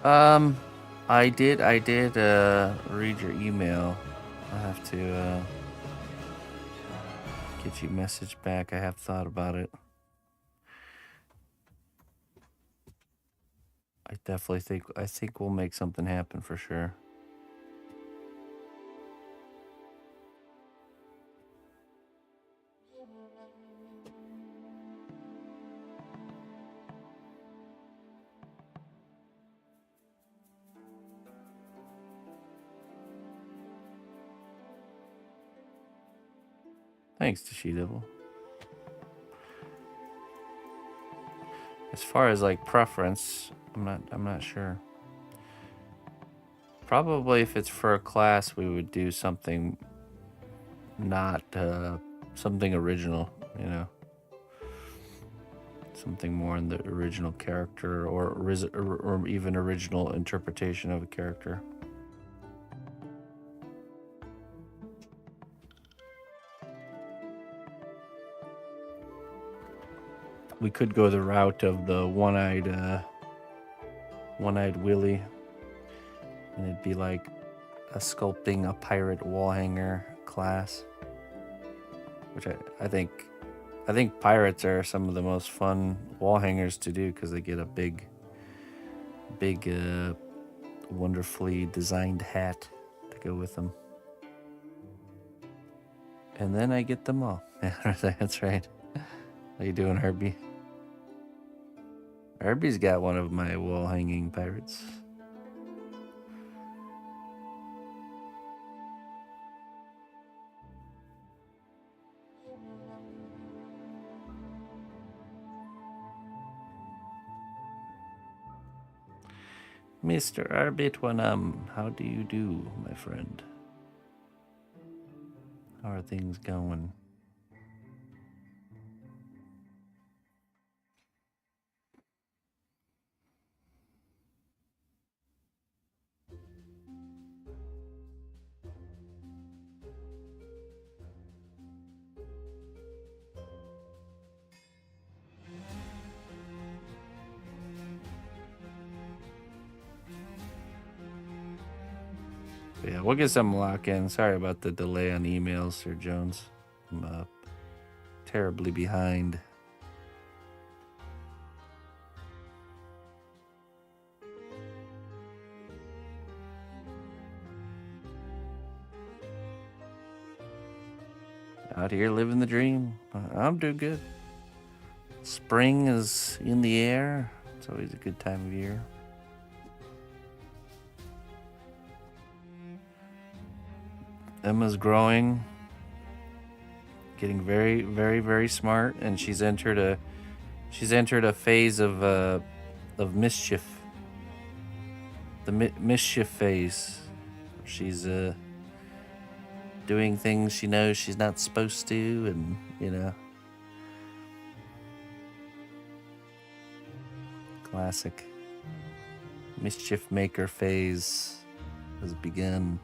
I did read your email. I have to get you a message back. I have thought about it. I think we'll make something happen for sure. Thanks to She-Devil. As far as like preference, I'm not sure. Probably if it's for a class, we would do something not something original, you know. Something more in the original character or even original interpretation of a character. We could go the route of the one-eyed Willy, and it'd be like a sculpting a pirate wall hanger class, which I think pirates are some of the most fun wall hangers to do because they get a big wonderfully designed hat to go with them, and then I get them all. Yeah, that's right. How you doing, Herbie? Herbie's got one of my wall hanging pirates. Mr. Arbitwanum, how do you do, my friend? How are things going? Yeah, we'll get some lock in. Sorry about the delay on emails, Sir Jones. I'm terribly behind. Out here living the dream. I'm doing good. Spring is in the air. It's always a good time of year. Emma's growing, getting very, very, very smart, and she's entered a phase of mischief. The mischief phase. She's doing things she knows she's not supposed to, and you know, classic mischief maker phase has begun.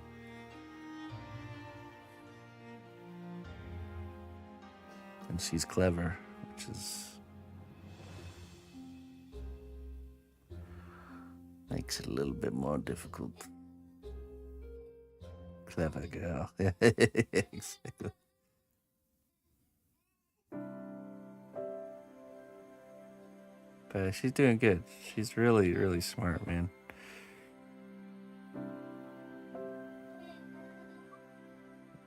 And she's clever, which is makes it a little bit more difficult. Clever girl. Exactly. But she's doing good. She's really, really smart, man.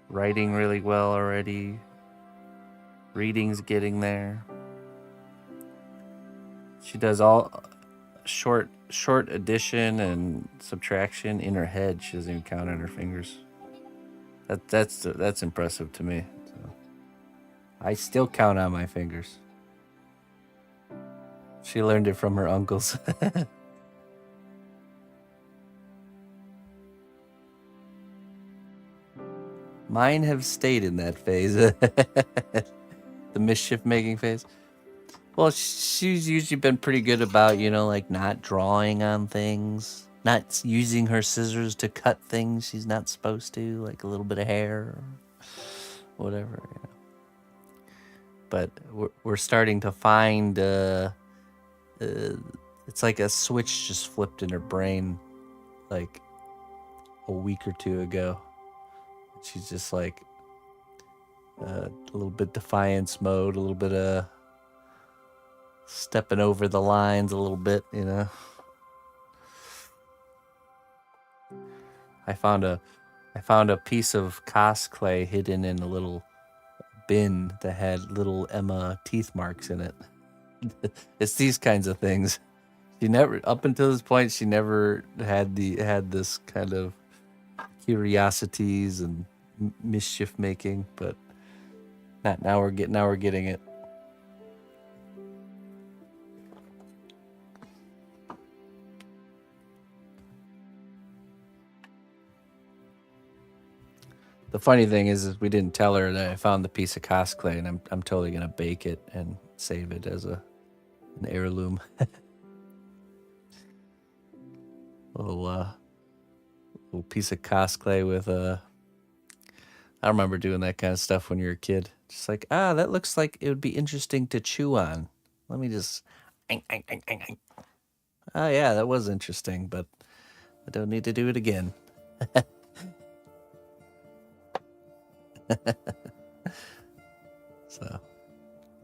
Writing really well already. Reading's getting there. She does all short addition and subtraction in her head. She doesn't even count on her fingers. That's impressive to me. So, I still count on my fingers. She learned it from her uncles. Mine have stayed in that phase. The mischief making phase. Well, she's usually been pretty good about, you know, like not drawing on things, not using her scissors to cut things she's not supposed to, like a little bit of hair or whatever, you know. But we're starting to find It's like a switch just flipped in her brain like a week or two ago. She's just like a little bit defiance mode, a little bit of stepping over the lines a little bit, you know. I found a piece of cosplay hidden in a little bin that had little Emma teeth marks in it. It's these kinds of things. She never, up until this point, she never had this kind of curiosities and mischief making, but now we're getting it. The funny thing is we didn't tell her that I found the piece of cosplay, and I'm totally gonna bake it and save it as an heirloom. little piece of cosplay with I remember doing that kind of stuff when you're a kid. Just like, that looks like it would be interesting to chew on. Let me just. Oh yeah, that was interesting, but I don't need to do it again. So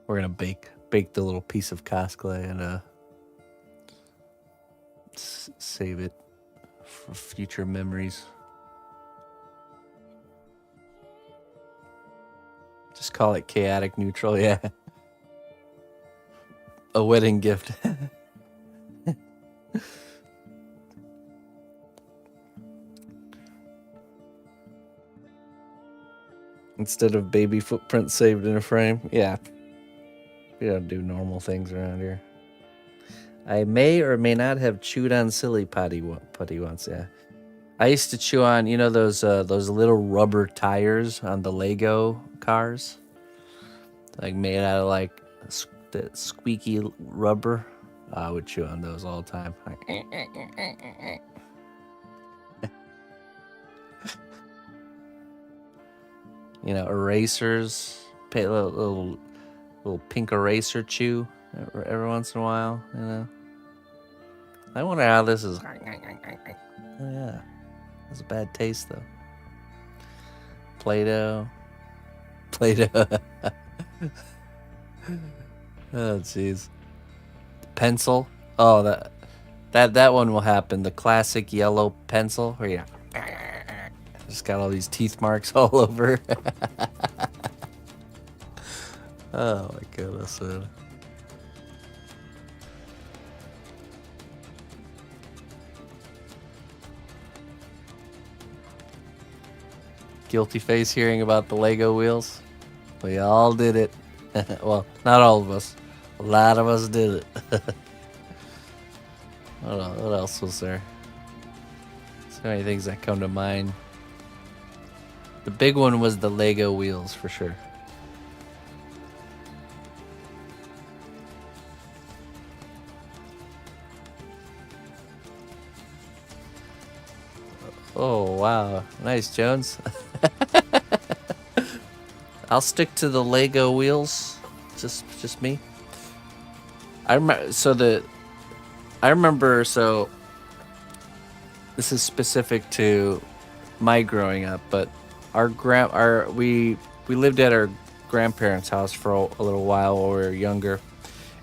we're gonna bake the little piece of cosplay and save it for future memories. Just call it chaotic neutral, yeah. A wedding gift. Instead of baby footprints saved in a frame. Yeah. We don't do normal things around here. I may or may not have chewed on silly putty once, yeah. I used to chew on, those little rubber tires on the Lego cars? Like made out of like the squeaky rubber. I would chew on those all the time. Erasers, little pink eraser chew every once in a while, I wonder how this is. Oh yeah, that's a bad taste though. Play-Doh. Oh jeez. Pencil. Oh, that one will happen. The classic yellow pencil where you just got all these teeth marks all over. Oh my goodness, man. Guilty face hearing about the Lego wheels. We all did it. Well, not all of us. A lot of us did it. What else was there? So many things that come to mind. The big one was the Lego wheels for sure. Oh wow, nice, Jones. I'll stick to the Lego wheels. Just me. I remember. So this is specific to my growing up, but we lived at our grandparents' house for a little while while we were younger,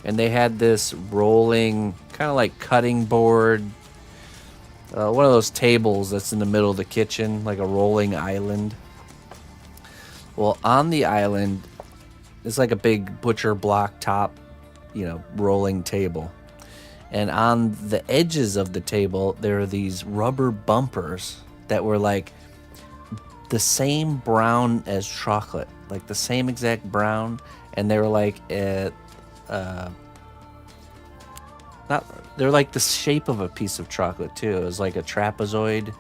and they had this rolling kind of like cutting board. One of those tables that's in the middle of the kitchen, like a rolling island. Well, on the island, it's like a big butcher block top, rolling table. And on the edges of the table, there are these rubber bumpers that were like the same brown as chocolate, like the same exact brown. And they were like they're like the shape of a piece of chocolate too. It was like a trapezoid,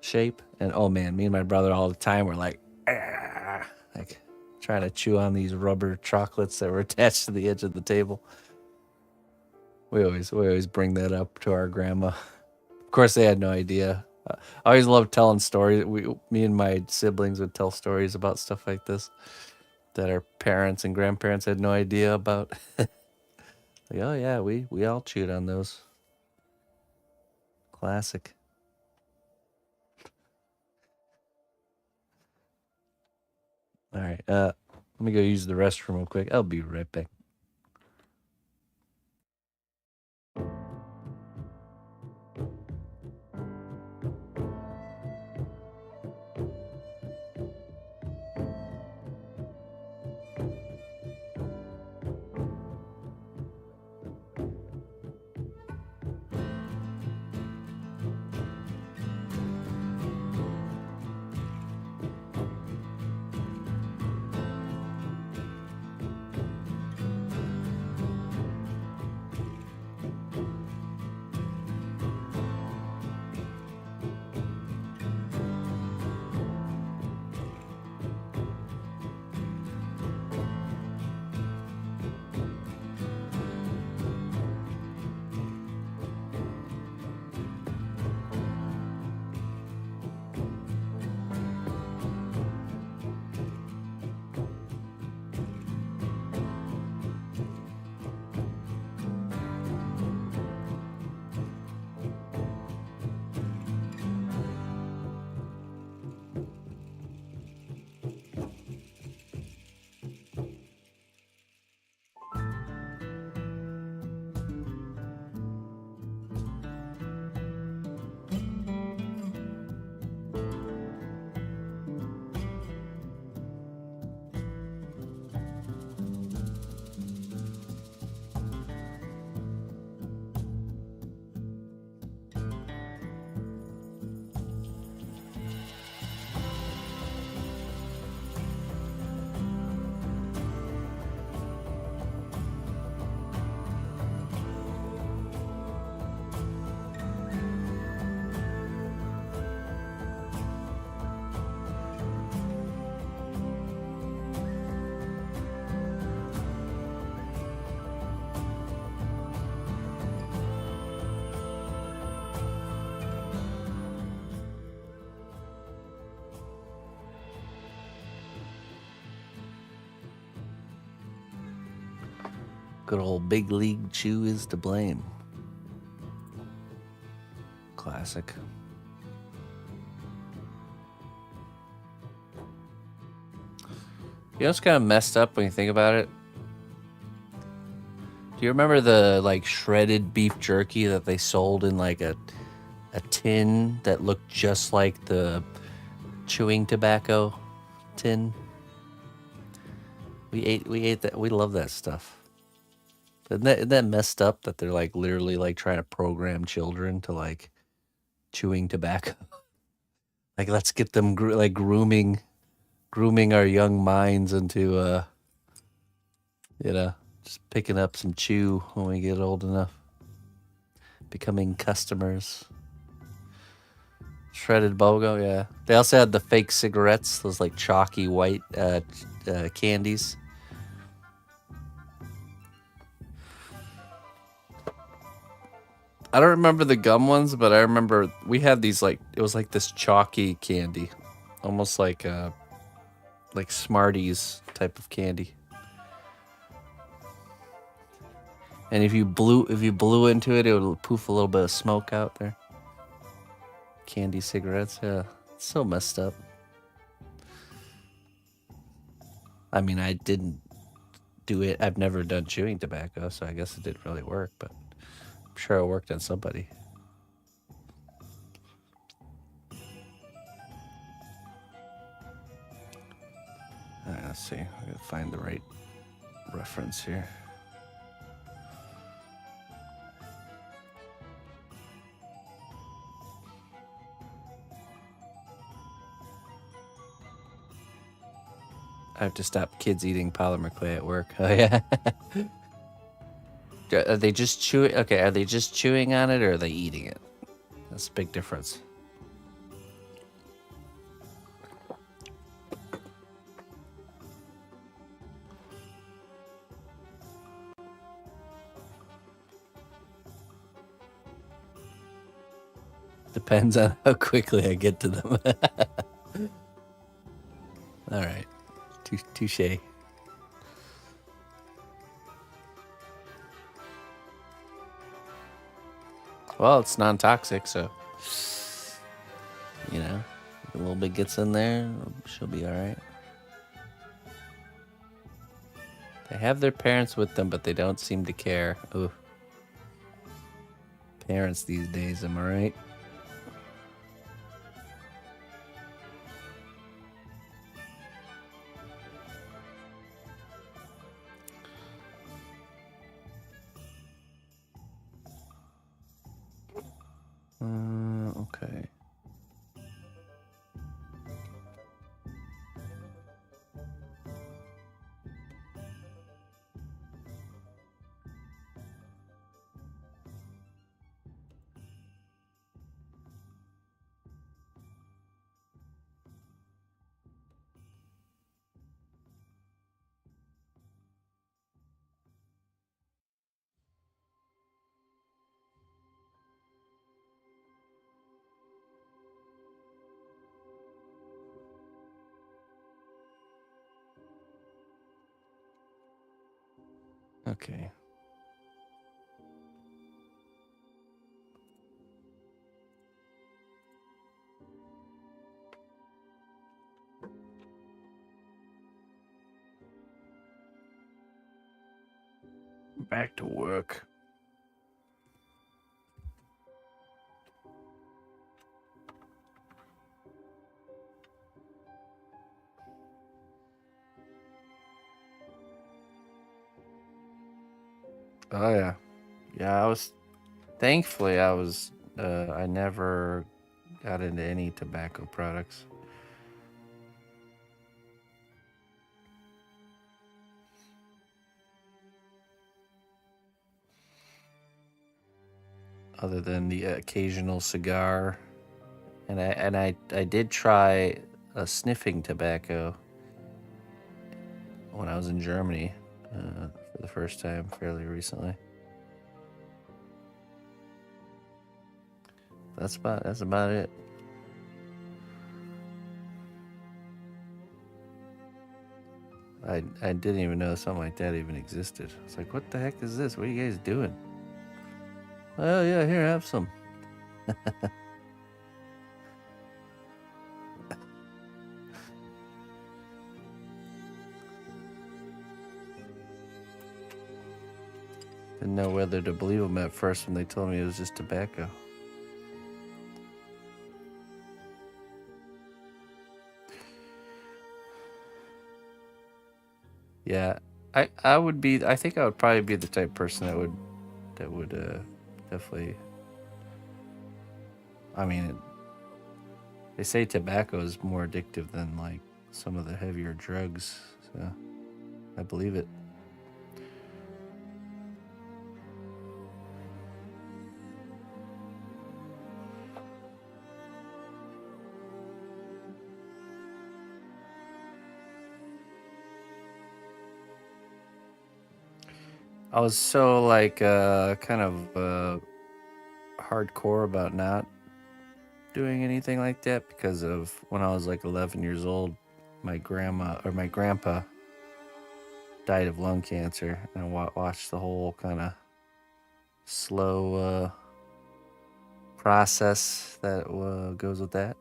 shape. And oh man, me and my brother all the time were like trying to chew on these rubber chocolates that were attached to the edge of the table. We always bring that up to our grandma. Of course, they had no idea. I always loved telling stories. Me and my siblings would tell stories about stuff like this that our parents and grandparents had no idea about. Like, oh yeah, we all chewed on those. Classic. All right. Let me go use the restroom real quick. I'll be right back. Good old Big League Chew is to blame. Classic. You know, it's kind of messed up when you think about it. Do you remember the like shredded beef jerky that they sold in like a tin that looked just like the chewing tobacco tin? We ate that. We love that stuff. Isn't that messed up that they're like literally like trying to program children to like chewing tobacco? Like, let's get them grooming our young minds into just picking up some chew when we get old enough, becoming customers. Shredded BOGO, yeah. They also had the fake cigarettes, those like chalky white candies. I don't remember the gum ones, but I remember we had these like, it was like this chalky candy, almost like Smarties type of candy. And if you blew into it, it would poof a little bit of smoke out there. Candy cigarettes, yeah. It's so messed up. I mean, I didn't do it. I've never done chewing tobacco, so I guess it didn't really work, but I'm sure it worked on somebody. All right, let's see. I gotta find the right reference here. I have to stop kids eating polymer clay at work. Oh yeah. Are they just chewing? Okay, are they just chewing on it or are they eating it? That's a big difference. Depends on how quickly I get to them. All right. Touche. Well, it's non-toxic, so you know, if a little bit gets in there, she'll be all right. They have their parents with them, but they don't seem to care. Ooh. Parents these days, am I right? Okay. Okay. Back to work. Oh yeah. Yeah, thankfully I never got into any tobacco products. Other than the occasional cigar. And I did try a sniffing tobacco when I was in Germany for the first time fairly recently. That's about it. I didn't even know something like that even existed. It's like, what the heck is this? What are you guys doing? Oh yeah, here, have some. Didn't know whether to believe them at first when they told me it was just tobacco. Yeah, I would be. I think I would probably be the type of person that would definitely. I mean, they say tobacco is more addictive than like some of the heavier drugs, so I believe it. I was so like kind of hardcore about not doing anything like that because of when I was like 11 years old, my grandpa died of lung cancer, and I watched the whole kind of slow process that goes with that.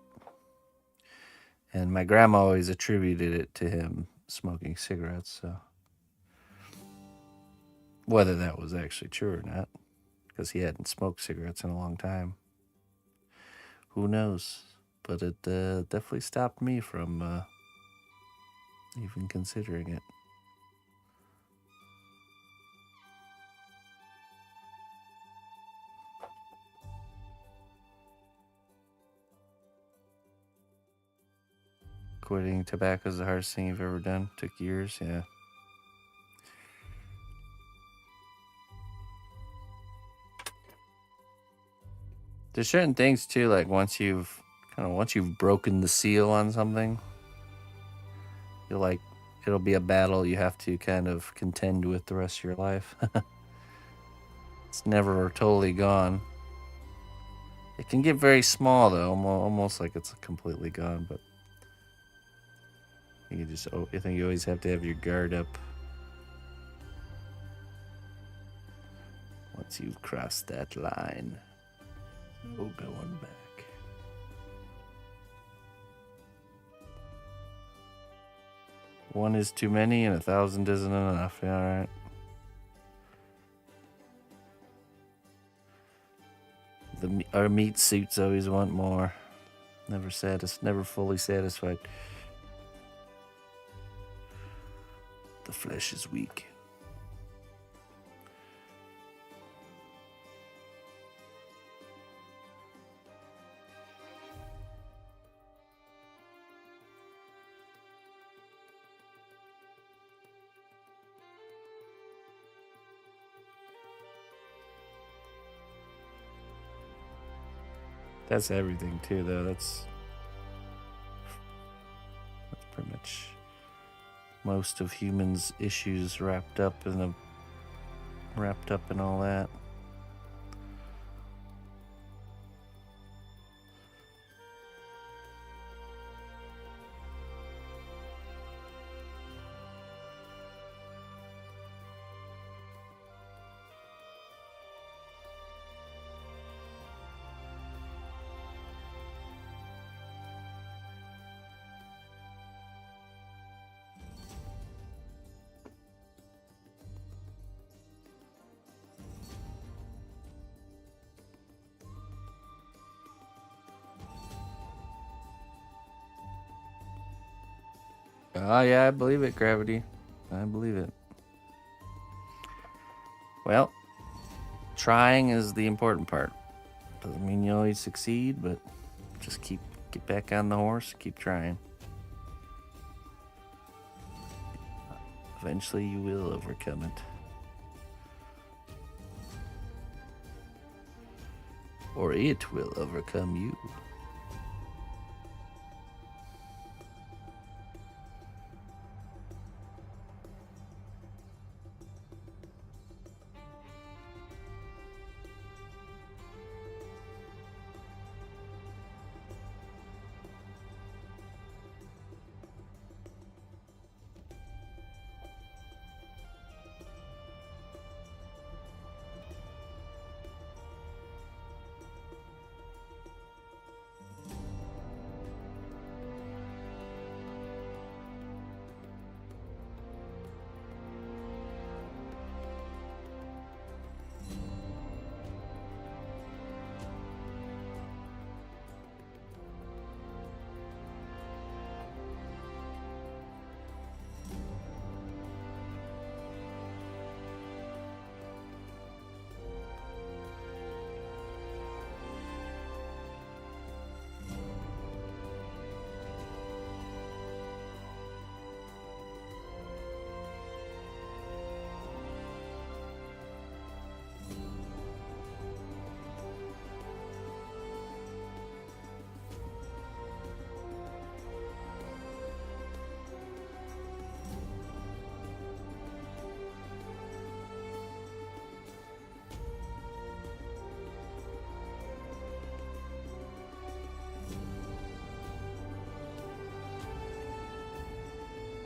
And my grandma always attributed it to him smoking cigarettes, so whether that was actually true or not, because he hadn't smoked cigarettes in a long time, who knows? But it definitely stopped me from even considering it. Quitting tobacco is the hardest thing you've ever done. Took years, yeah. There's certain things too, like once you've broken the seal on something, you'll like it'll be a battle you have to kind of contend with the rest of your life. It's never totally gone. It can get very small though, almost like it's completely gone. But I think you always have to have your guard up once you've crossed that line. No going back. One is too many and 1,000 isn't enough. Yeah, all right. Our meat suits always want more. Never fully satisfied. The flesh is weak. That's everything too, though. That's pretty much most of humans' issues wrapped up in all that. Oh, yeah, I believe it, Gravity. I believe it. Well, trying is the important part. Doesn't mean you always succeed, but just get back on the horse, keep trying. Eventually you will overcome it. Or it will overcome you.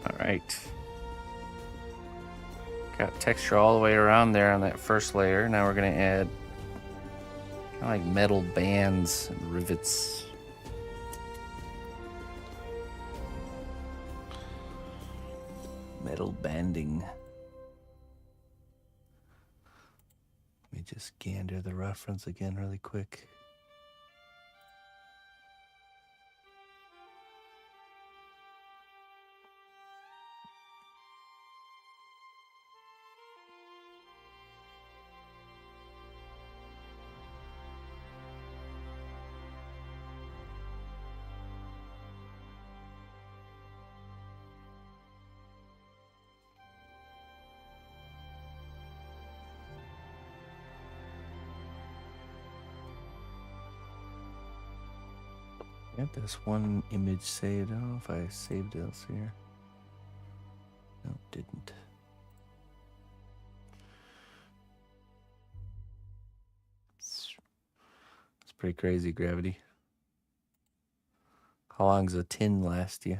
Alright. Got texture all the way around there on that first layer. Now we're going to add kind of like metal bands and rivets. Metal banding. Let me just gander the reference again really quick. Got this one image saved. I don't know if I saved it else here. No, didn't. It's pretty crazy, Gravity. How long's a tin last you?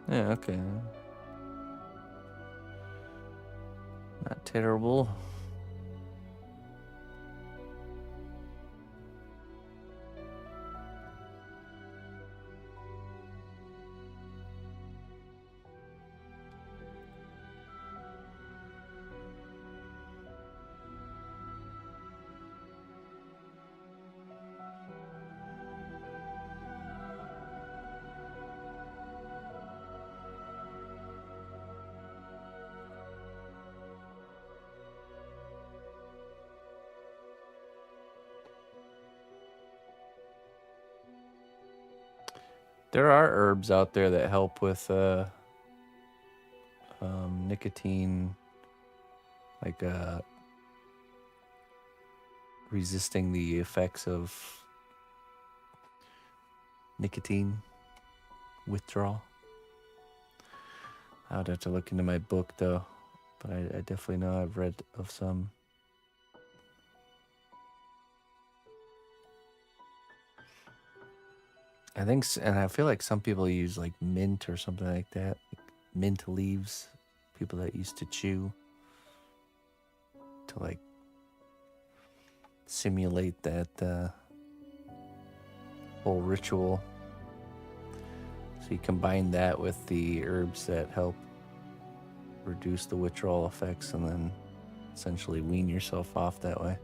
Yeah, okay. Not terrible. There are herbs out there that help with nicotine, like resisting the effects of nicotine withdrawal. I would have to look into my book though, but I definitely know I've read of some. I think, and I feel like some people use like mint or something like that, like mint leaves. People that used to chew to like simulate that whole ritual. So you combine that with the herbs that help reduce the withdrawal effects, and then essentially wean yourself off that way.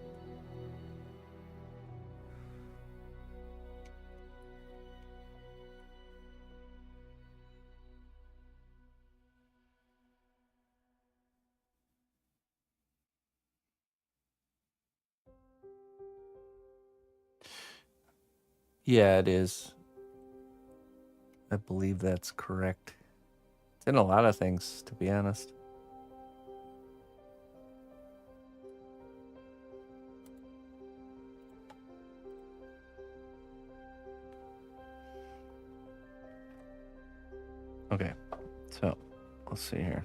Yeah, it is. I believe that's correct. It's in a lot of things, to be honest. Okay, so let's see here.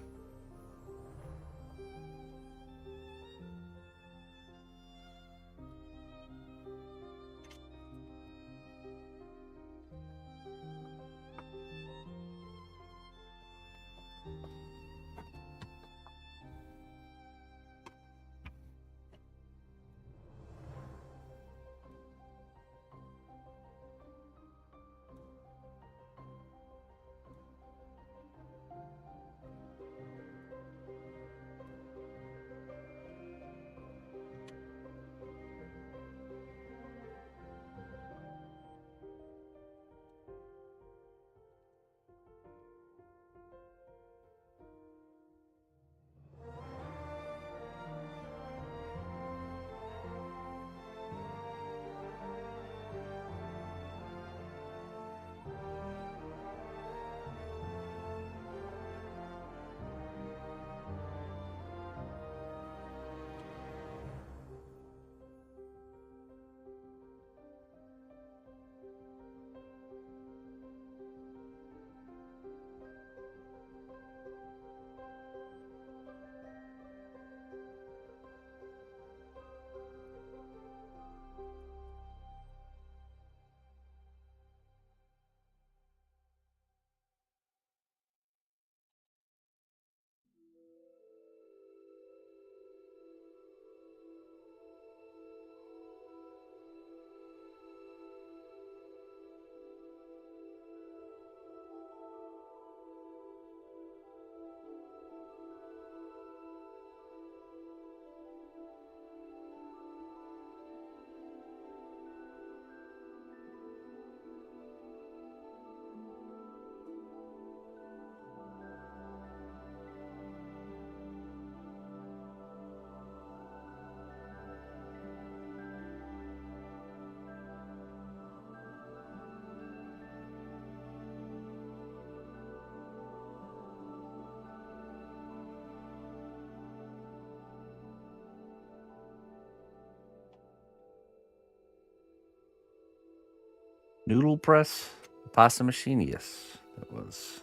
Noodle press, pasta machine. Yes, that was.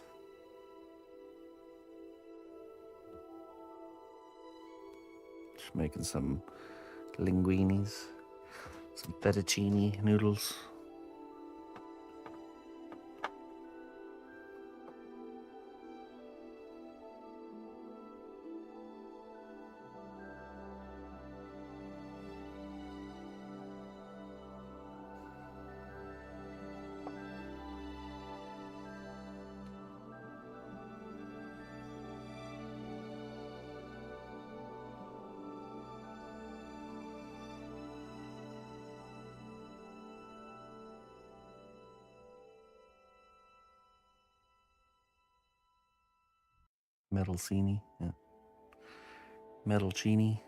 Just making some linguinis, some fettuccine noodles. Metalcini. Yeah. Metalcini.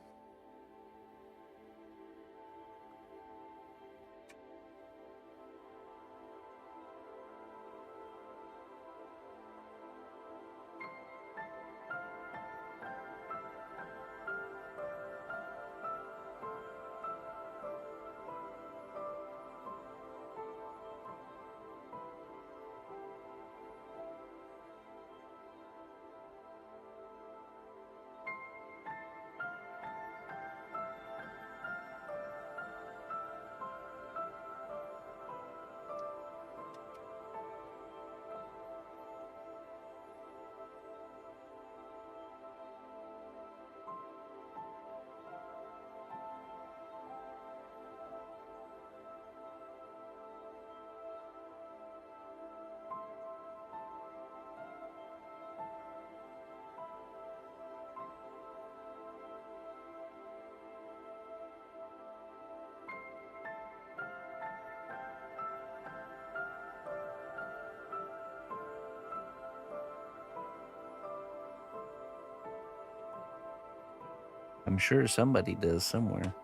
I'm sure somebody does somewhere.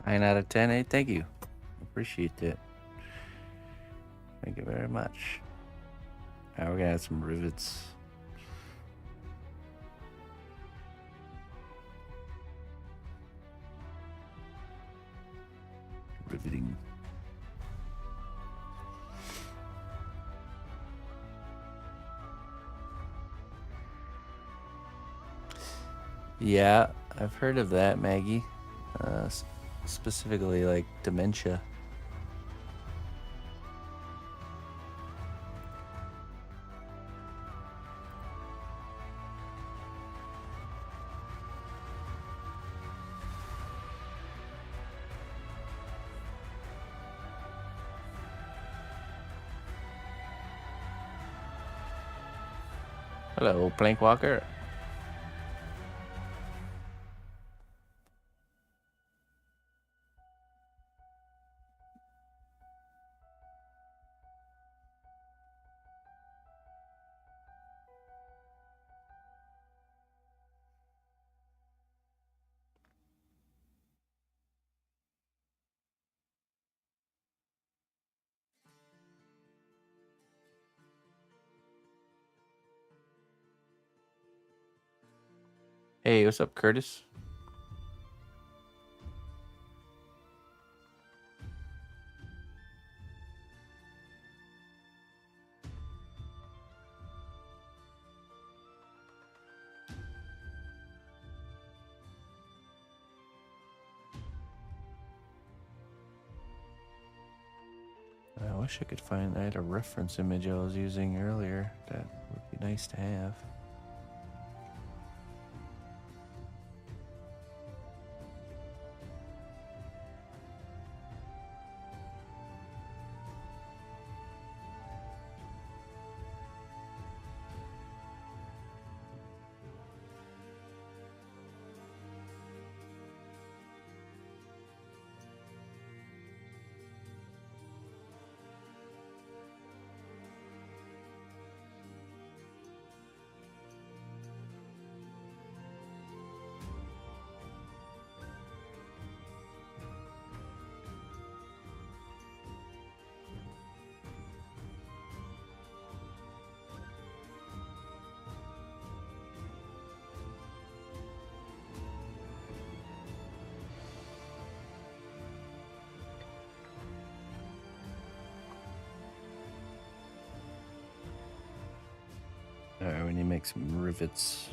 Nine out of 10. Hey, thank you. Appreciate that. Thank you very much. All right, we're gonna add some rivets. Riveting. Yeah, I've heard of that, Maggie. Specifically, like dementia. Hello, Plank Walker. Hey, what's up, Curtis? wish I could find. I had a reference image I was using earlier. That would be nice to have. Alright, we need to make some rivets.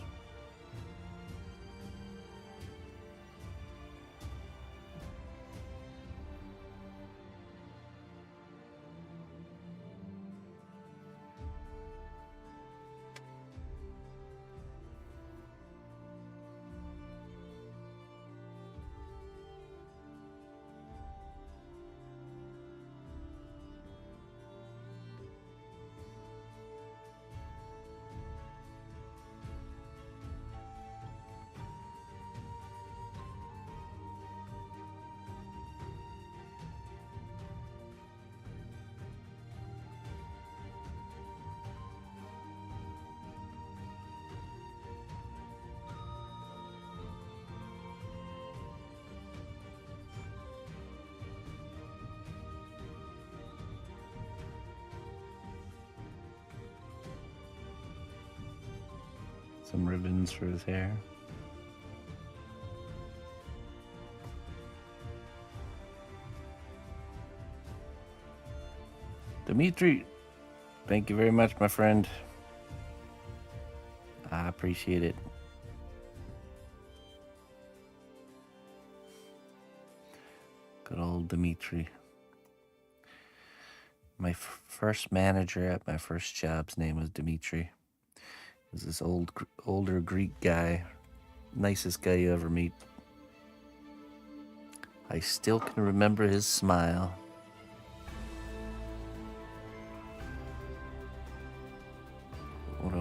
Some ribbons for his hair. Dimitri, thank you very much, my friend. I appreciate it. Good old Dimitri. My first manager at my first job's name was Dimitri. He was this older Greek guy. Nicest guy you ever meet. I still can remember his smile.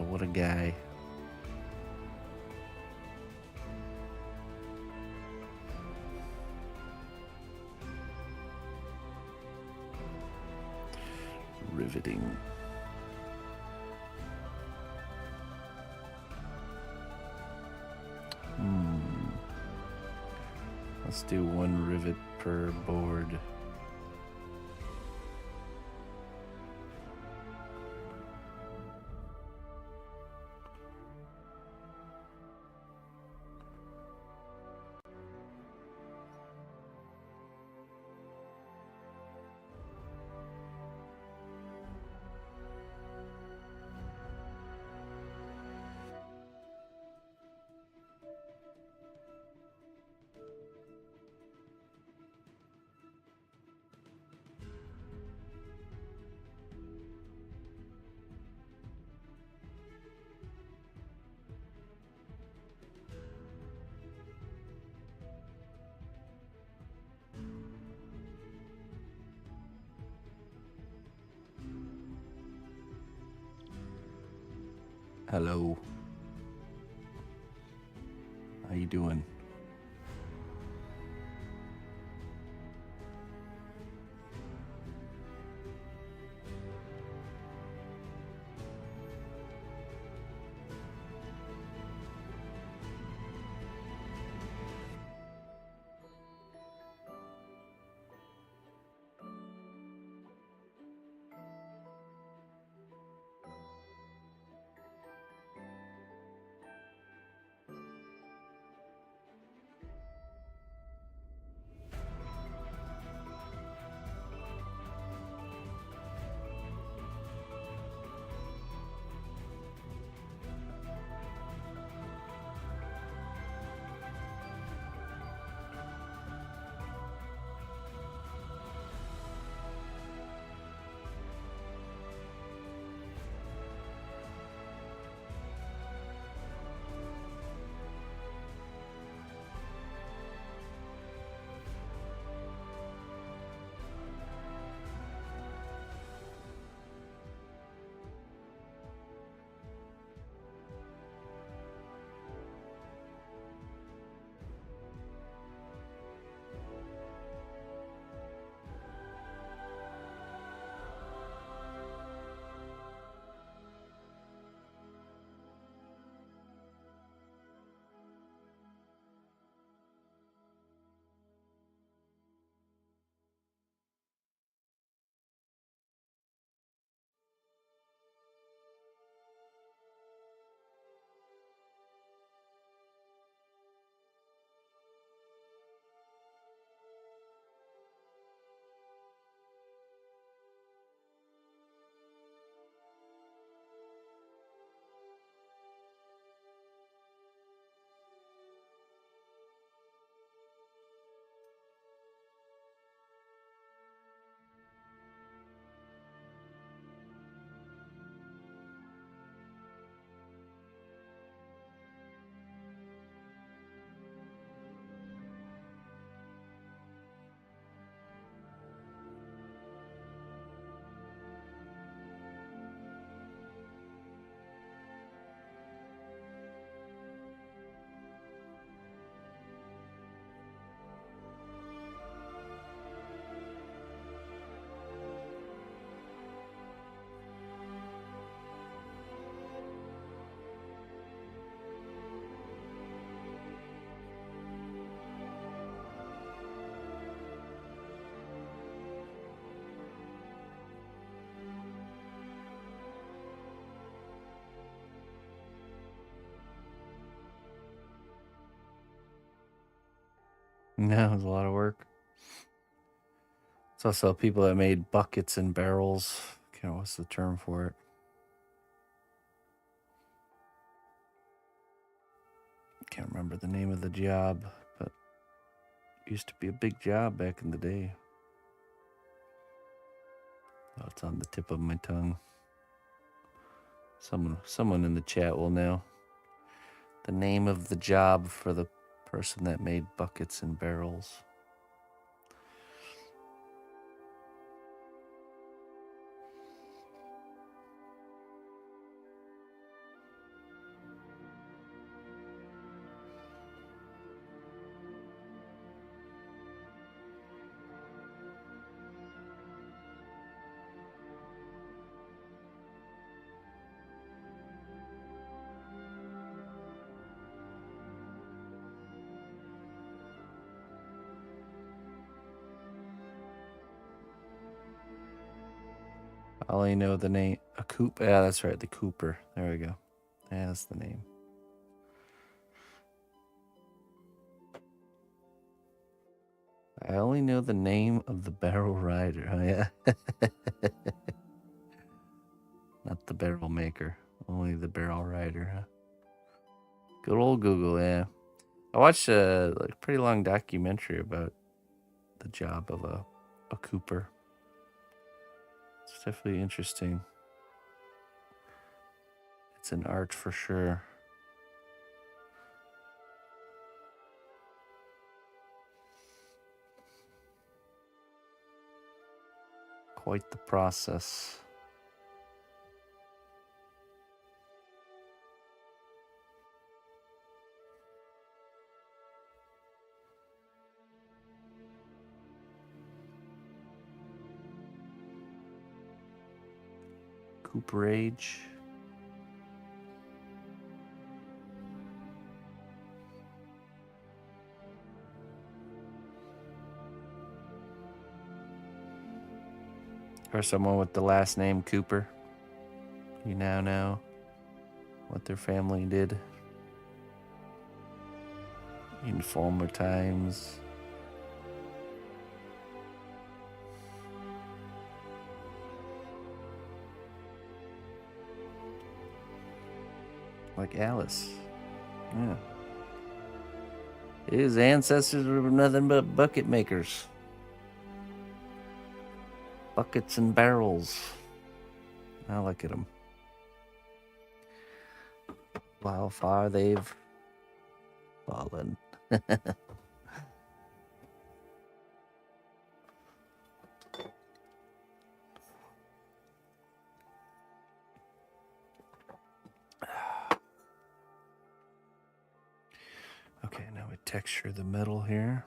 What a guy. Riveting. Let's do one rivet per board. Hello. How you doing? No, it was a lot of work. It's also people that made buckets and barrels. What's the term for it? Can't remember the name of the job, but it used to be a big job back in the day. Oh, it's on the tip of my tongue. Someone in the chat will know the name of the job for the person that made buckets and barrels. I only know the name. A coop. Yeah, that's right. The Cooper. There we go. Yeah, that's the name. I only know the name of the barrel rider. Oh, yeah. Not the barrel maker. Only the barrel rider, huh? Good old Google, yeah. I watched a pretty long documentary about the job of a Cooper. It's definitely interesting. It's an art for sure. Quite the process. Cooperage. Or someone with the last name Cooper. You now know what their family did in former times. Like Alice. Yeah. His ancestors were nothing but bucket makers. Buckets and barrels. Now look at them. How far they've fallen. Okay, now we texture the metal here.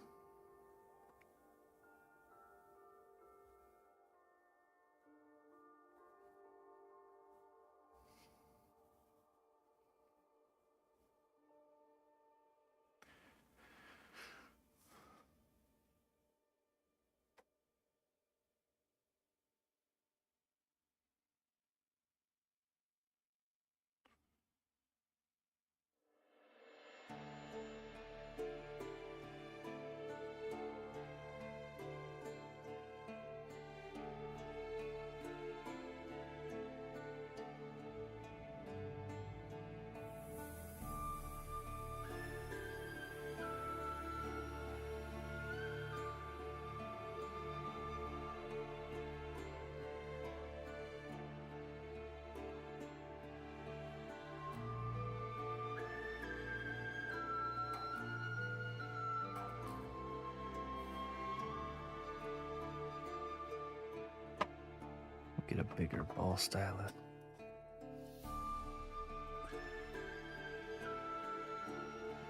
Get a bigger ball stylet.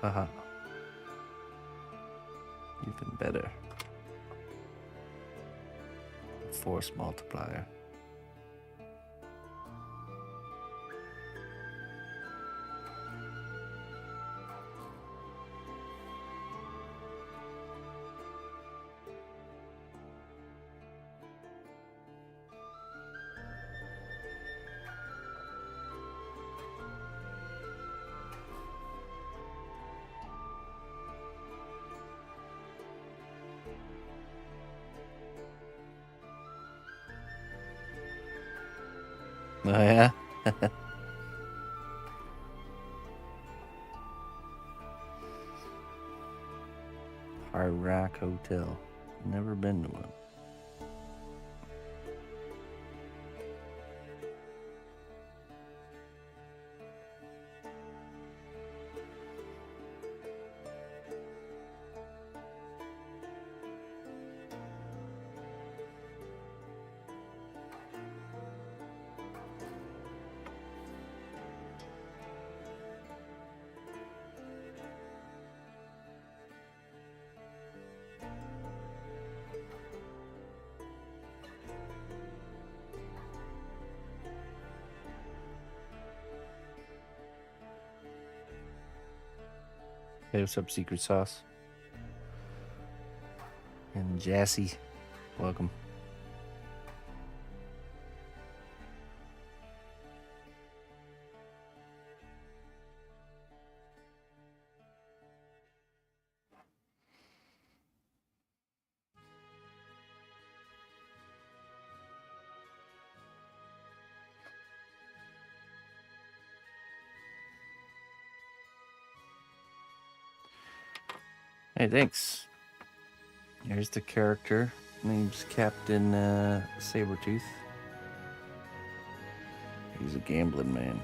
Haha. Even better. Force multiplier. Oh yeah. Hard Rock Hotel. Never been to one. Hey, what's up, Secret Sauce? And Jassy, welcome. Hey, thanks. Here's the character. Name's Captain Saber-tooth. He's a gambling man.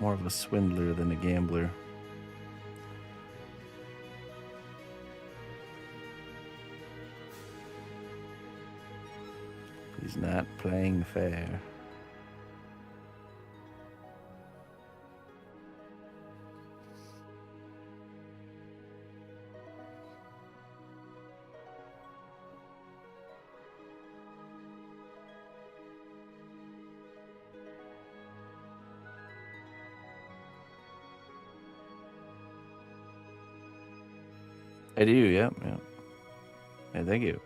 More of a swindler than a gambler. He's not playing fair. I do, yeah. Hey, thank you.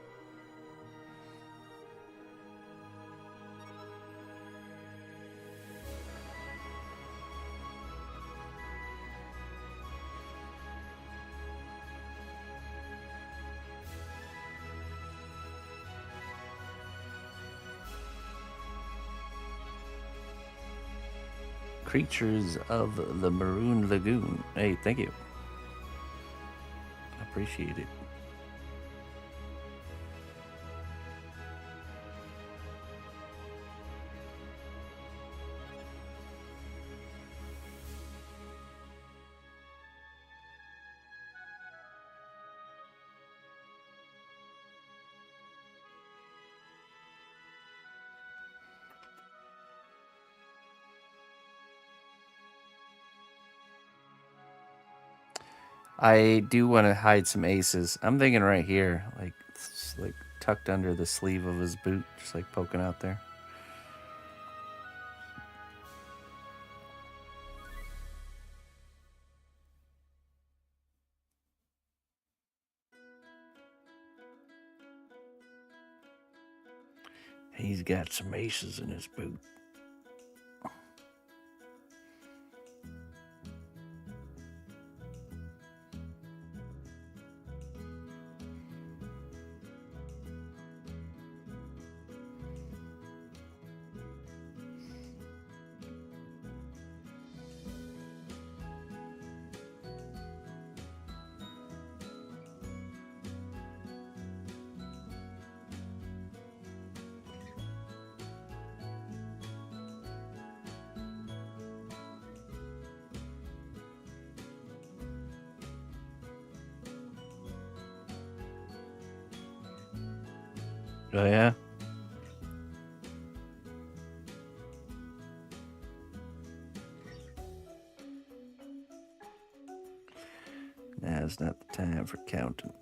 Creatures of the Maroon Lagoon. Hey, thank you. Appreciate it. I do want to hide some aces. I'm thinking right here, like tucked under the sleeve of his boot, just like poking out there. He's got some aces in his boot. Oh yeah. Now's not the time for counting.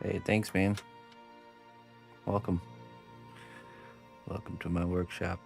Hey, thanks, man. Welcome. Welcome to my workshop.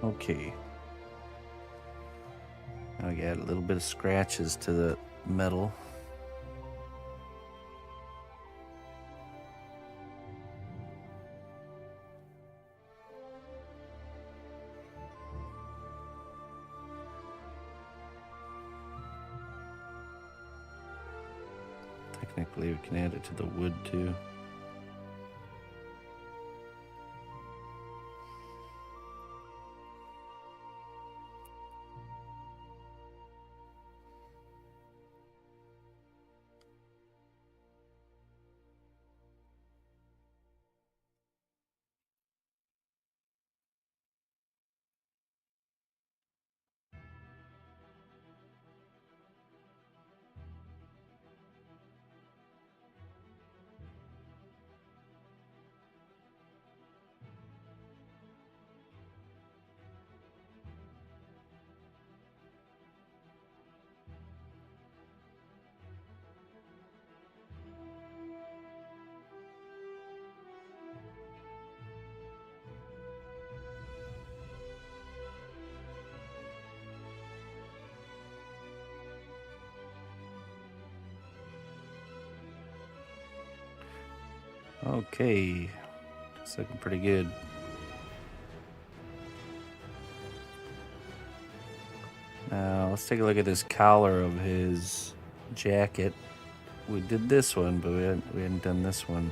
Okay. Now I got a little bit of scratches to the metal. Technically, we can add it to the wood too. Okay, it's looking pretty good. Now let's take a look at this collar of his jacket. We did this one, but we hadn't done this one.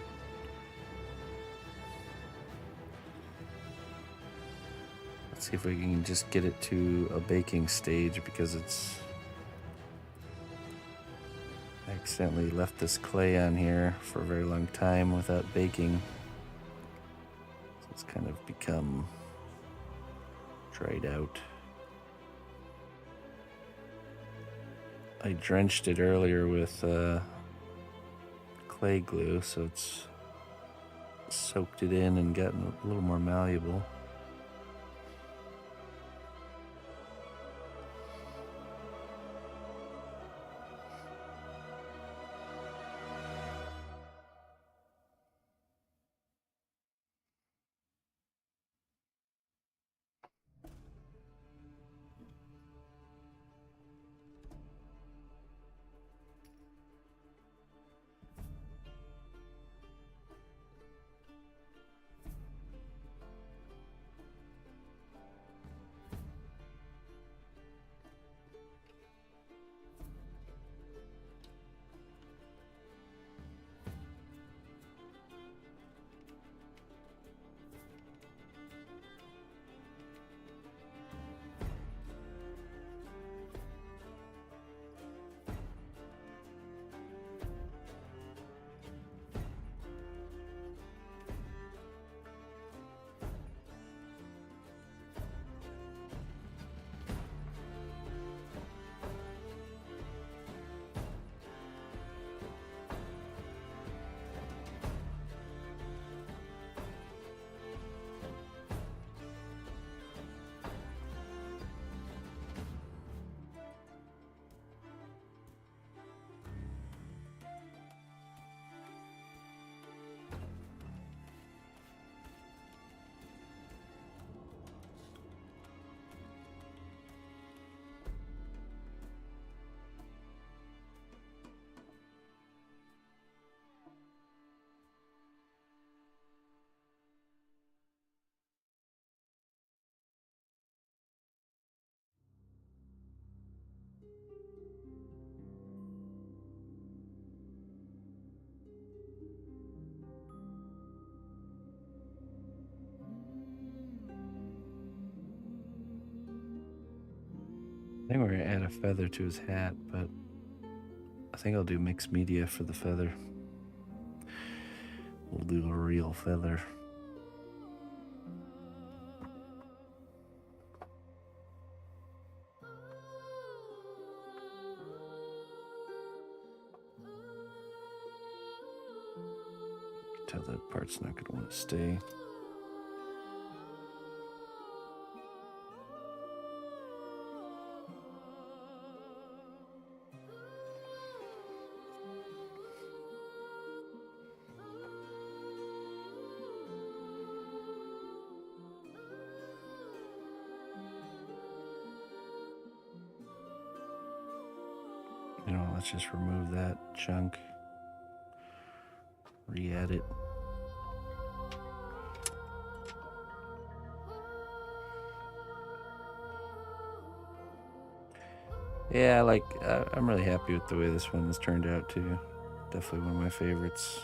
Let's see if we can just get it to a baking stage, because I accidentally left this clay on here for a very long time without baking. So it's kind of become dried out. I drenched it earlier with clay glue, so it's soaked it in and gotten a little more malleable. think we're gonna add a feather to his hat, but I think I'll do mixed media for the feather. We'll do a real feather. Tell that part's not gonna want to stay. You know, let's just remove that chunk. Re-add it. Yeah, I'm really happy with the way this one has turned out too. Definitely one of my favorites.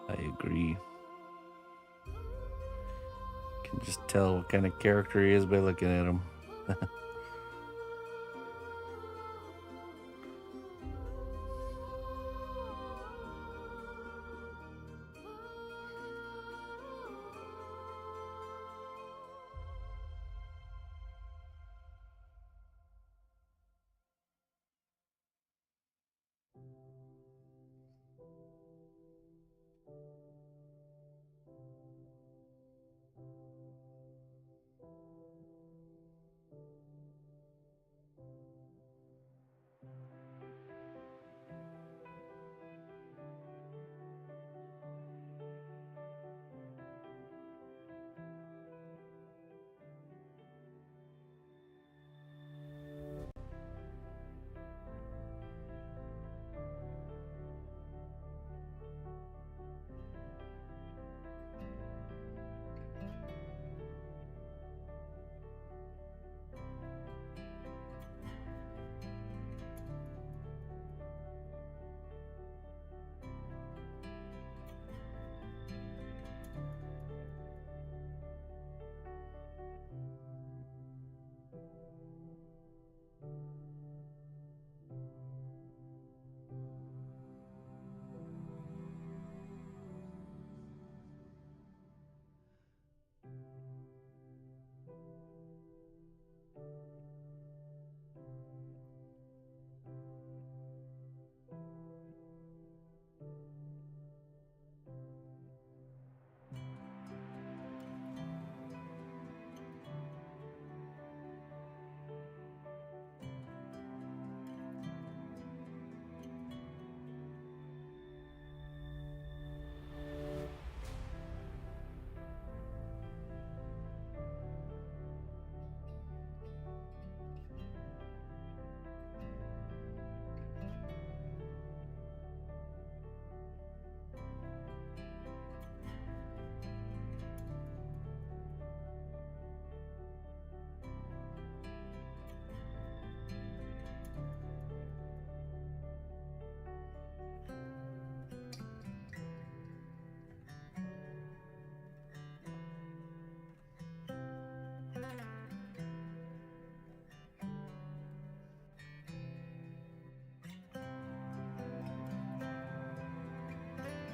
I agree. Can just tell what kind of character he is by looking at him.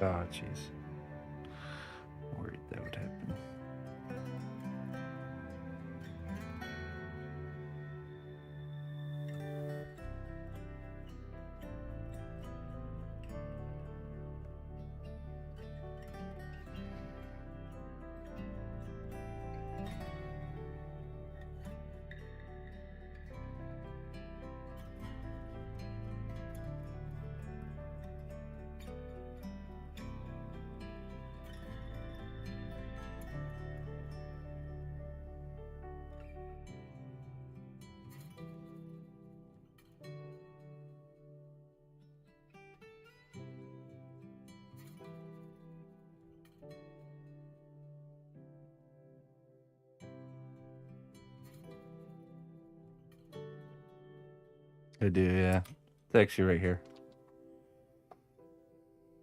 Oh, jeez. Worried that would happen. I do, yeah. It's actually right here.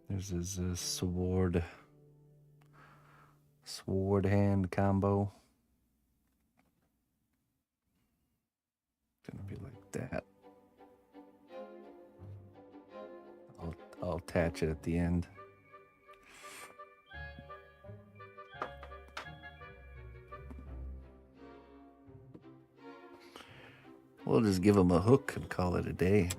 There's his sword hand combo. It's gonna be like that. I'll attach it at the end. We'll just give him a hook and call it a day.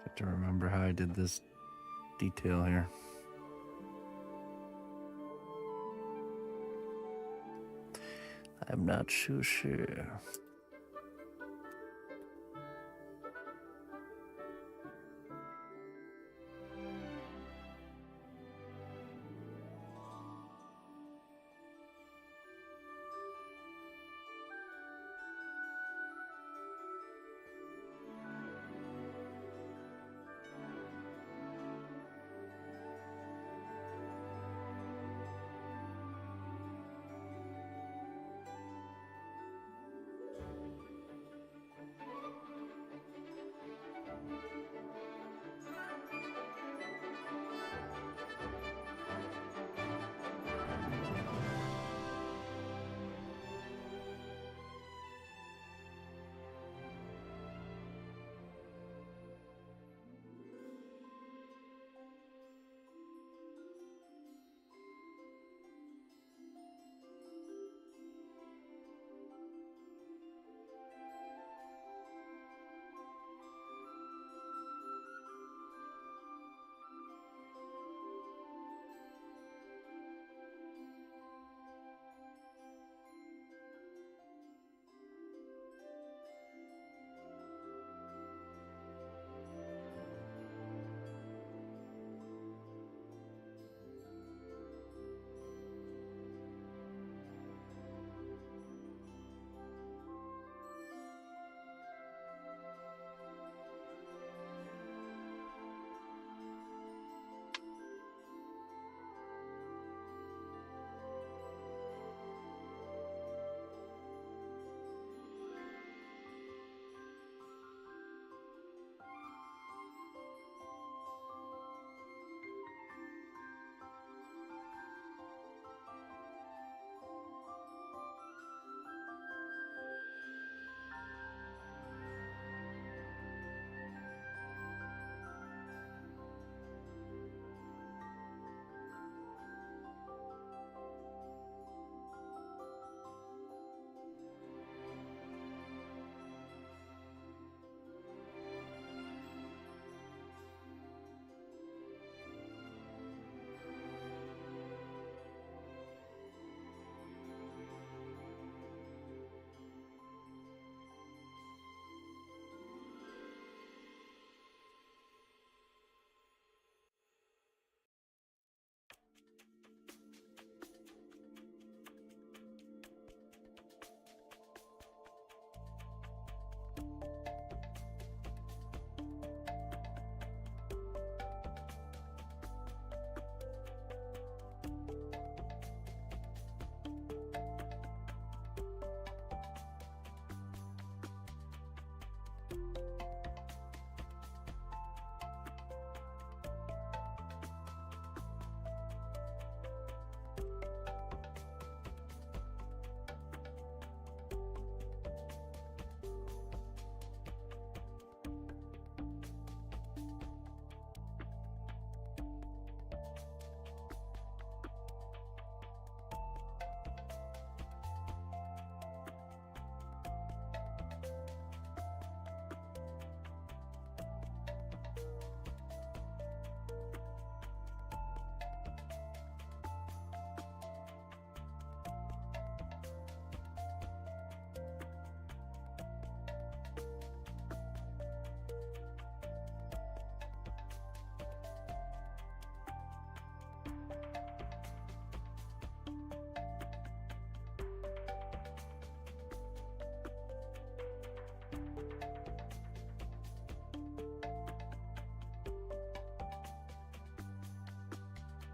Have to remember how I did this detail here. I'm not so sure.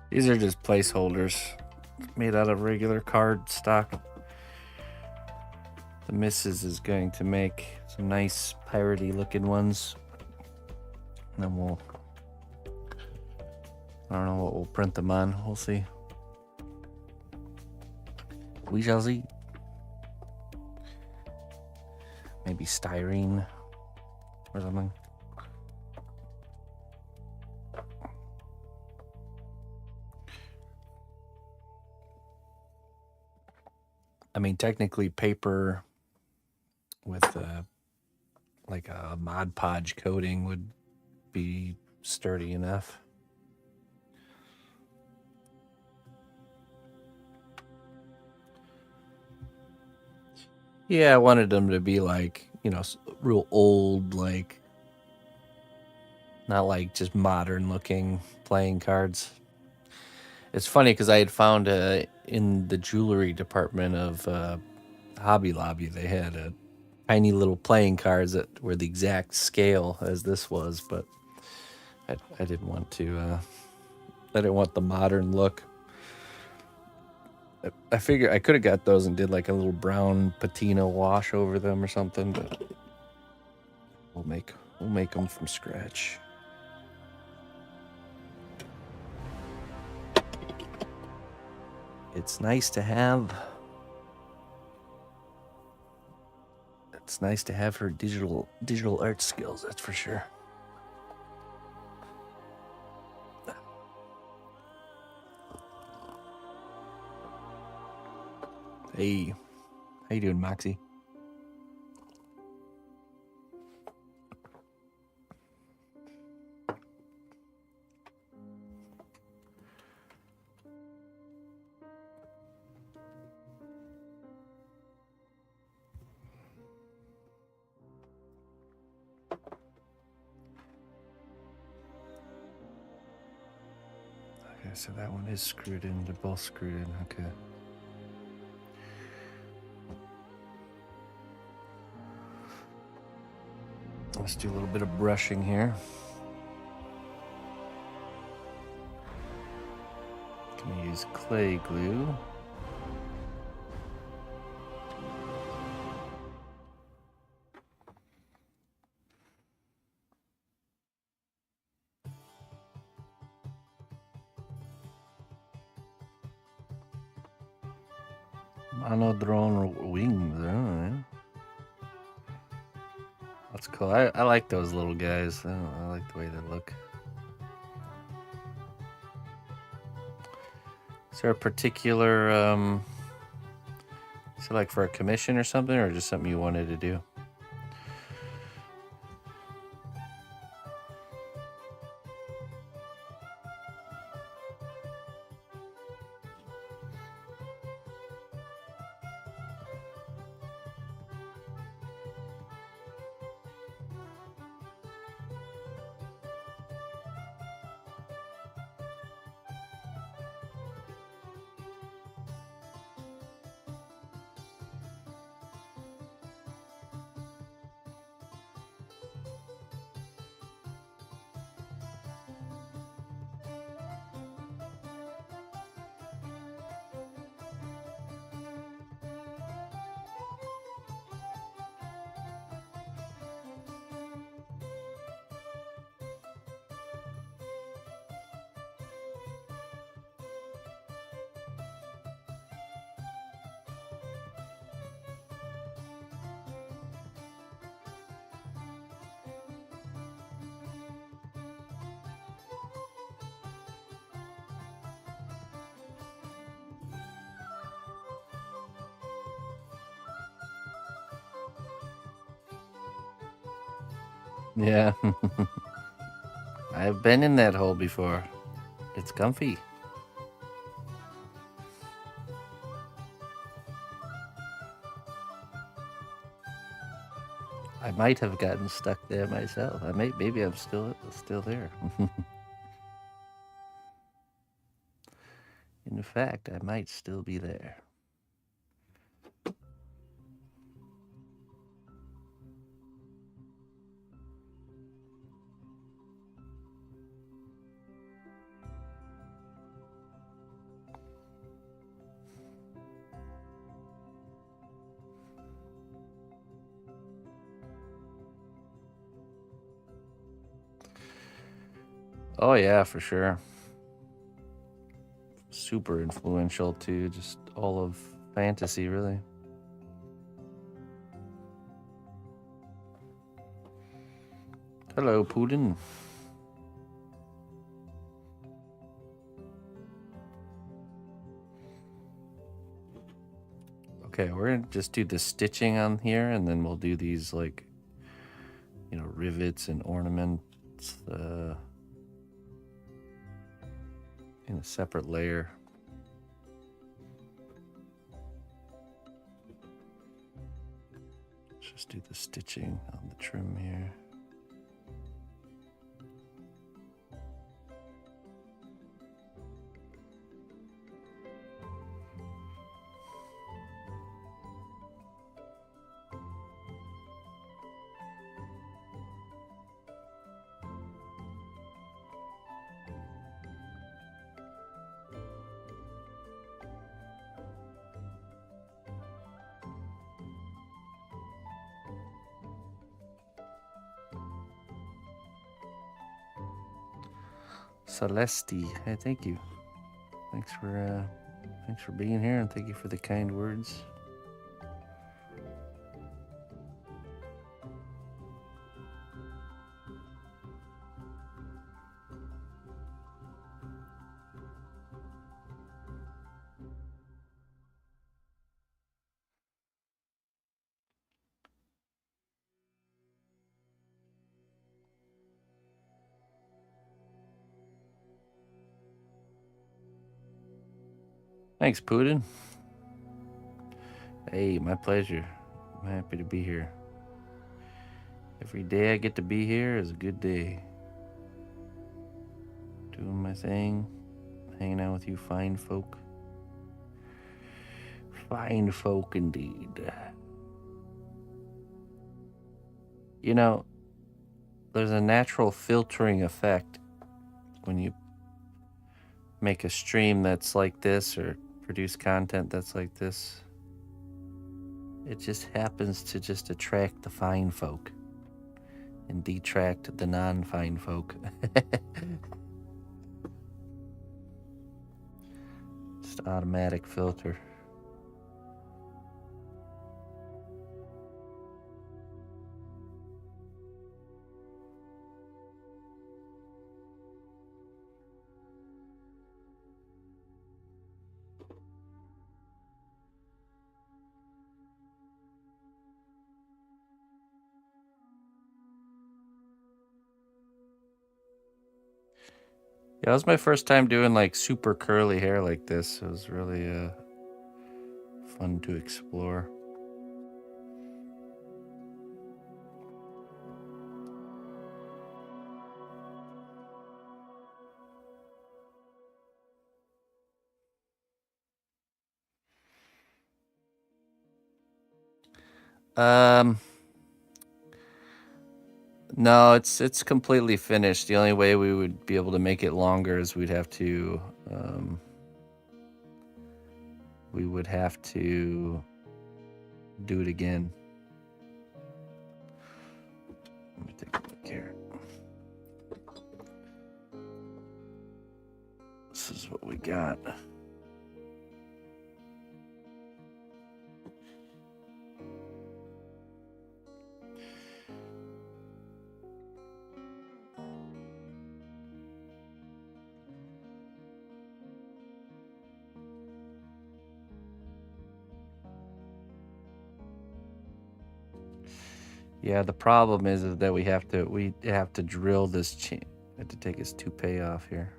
These are just placeholders made out of regular card stock. The missus is going to make some nice piratey looking ones. And then we'll, I don't know what we'll print them on. We'll see. We shall see. Maybe styrene or something. I mean, technically paper with like a Mod Podge coating would be sturdy enough. Yeah, I wanted them to be like, you know, real old, like, not like just modern looking playing cards. It's funny because I had found in the jewelry department of Hobby Lobby, they had a tiny little playing cards that were the exact scale as this was, but I didn't want to. I didn't want the modern look. I figured I could have got those and did like a little brown patina wash over them or something, but we'll make them from scratch. It's nice to have. It's nice to have her digital art skills, that's for sure. Hey, how you doing, Moxie? Okay, so that one is screwed in. They're both screwed in. Okay. Let's do a little bit of brushing here. Gonna use clay glue. Monodrone wings. Oh, yeah. That's cool. I like those little guys. I like the way they look. Is there a particular, is it like for a commission or something, or just something you wanted to do? Yeah. I've been in that hole before. It's comfy. I might have gotten stuck there myself. Maybe I'm still there. In fact, I might still be there. Oh yeah, for sure. Super influential too, just all of fantasy, really. Hello, Putin. Okay, we're gonna just do the stitching on here, and then we'll do these, like, you know, rivets and ornaments in a separate layer. Let's just do the stitching on the trim here. Celeste, hey, thank you. Thanks for being here, and thank you for the kind words. Thanks, Putin. Hey, my pleasure. I'm happy to be here. Every day I get to be here is a good day. Doing my thing, hanging out with you fine folk. Fine folk indeed. You know, there's a natural filtering effect when you make a stream that's like this or produce content that's like this. It just happens to just attract the fine folk and detract the non-fine folk. Just automatic filter. Yeah, it was my first time doing like super curly hair like this. It was really fun to explore. No, it's completely finished. The only way we would be able to make it longer is we would have to do it again. Let me take a look here. This is what we got. Yeah, the problem is that we have to drill this chain. I have to take his toupee off here.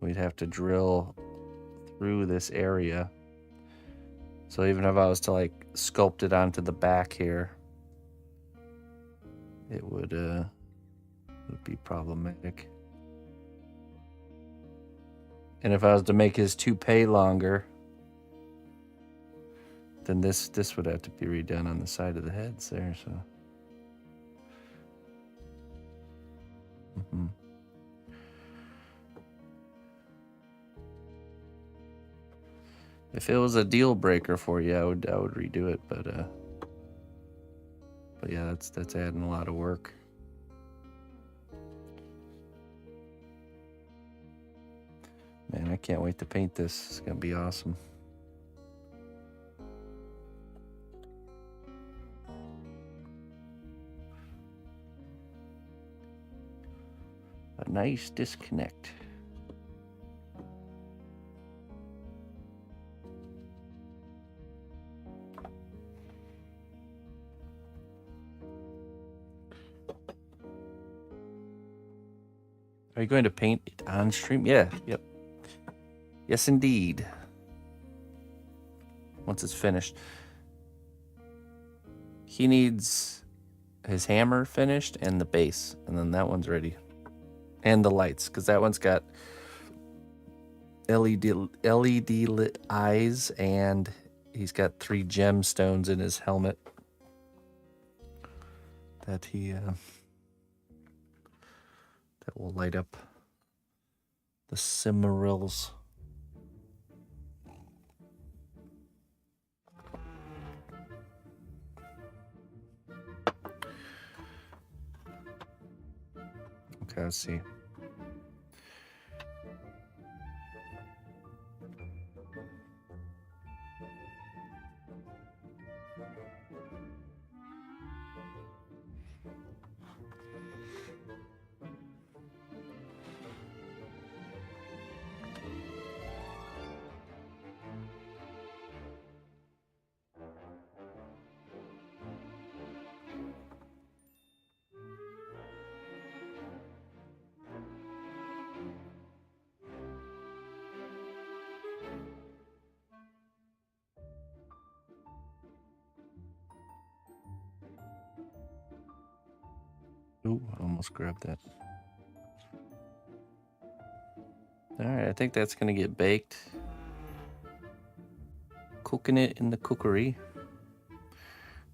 We'd have to drill through this area. So even if I was to like sculpt it onto the back here, it would be problematic. And if I was to make his toupee longer, then this would have to be redone on the side of the heads there, so. If it was a deal breaker for you, I would redo it, but yeah, that's adding a lot of work. I can't wait to paint this. It's gonna be awesome. A nice disconnect. Are you going to paint it on stream? Yeah, yep. Yes, indeed. Once it's finished. He needs his hammer finished and the base, and then that one's ready. And the lights, because that one's got LED lit eyes, and he's got 3 gemstones in his helmet that he that will light up the Cimmerils. Okay, let's see. Ooh, I almost grabbed that. All right, I think that's gonna get baked. Cooking it in the cookery.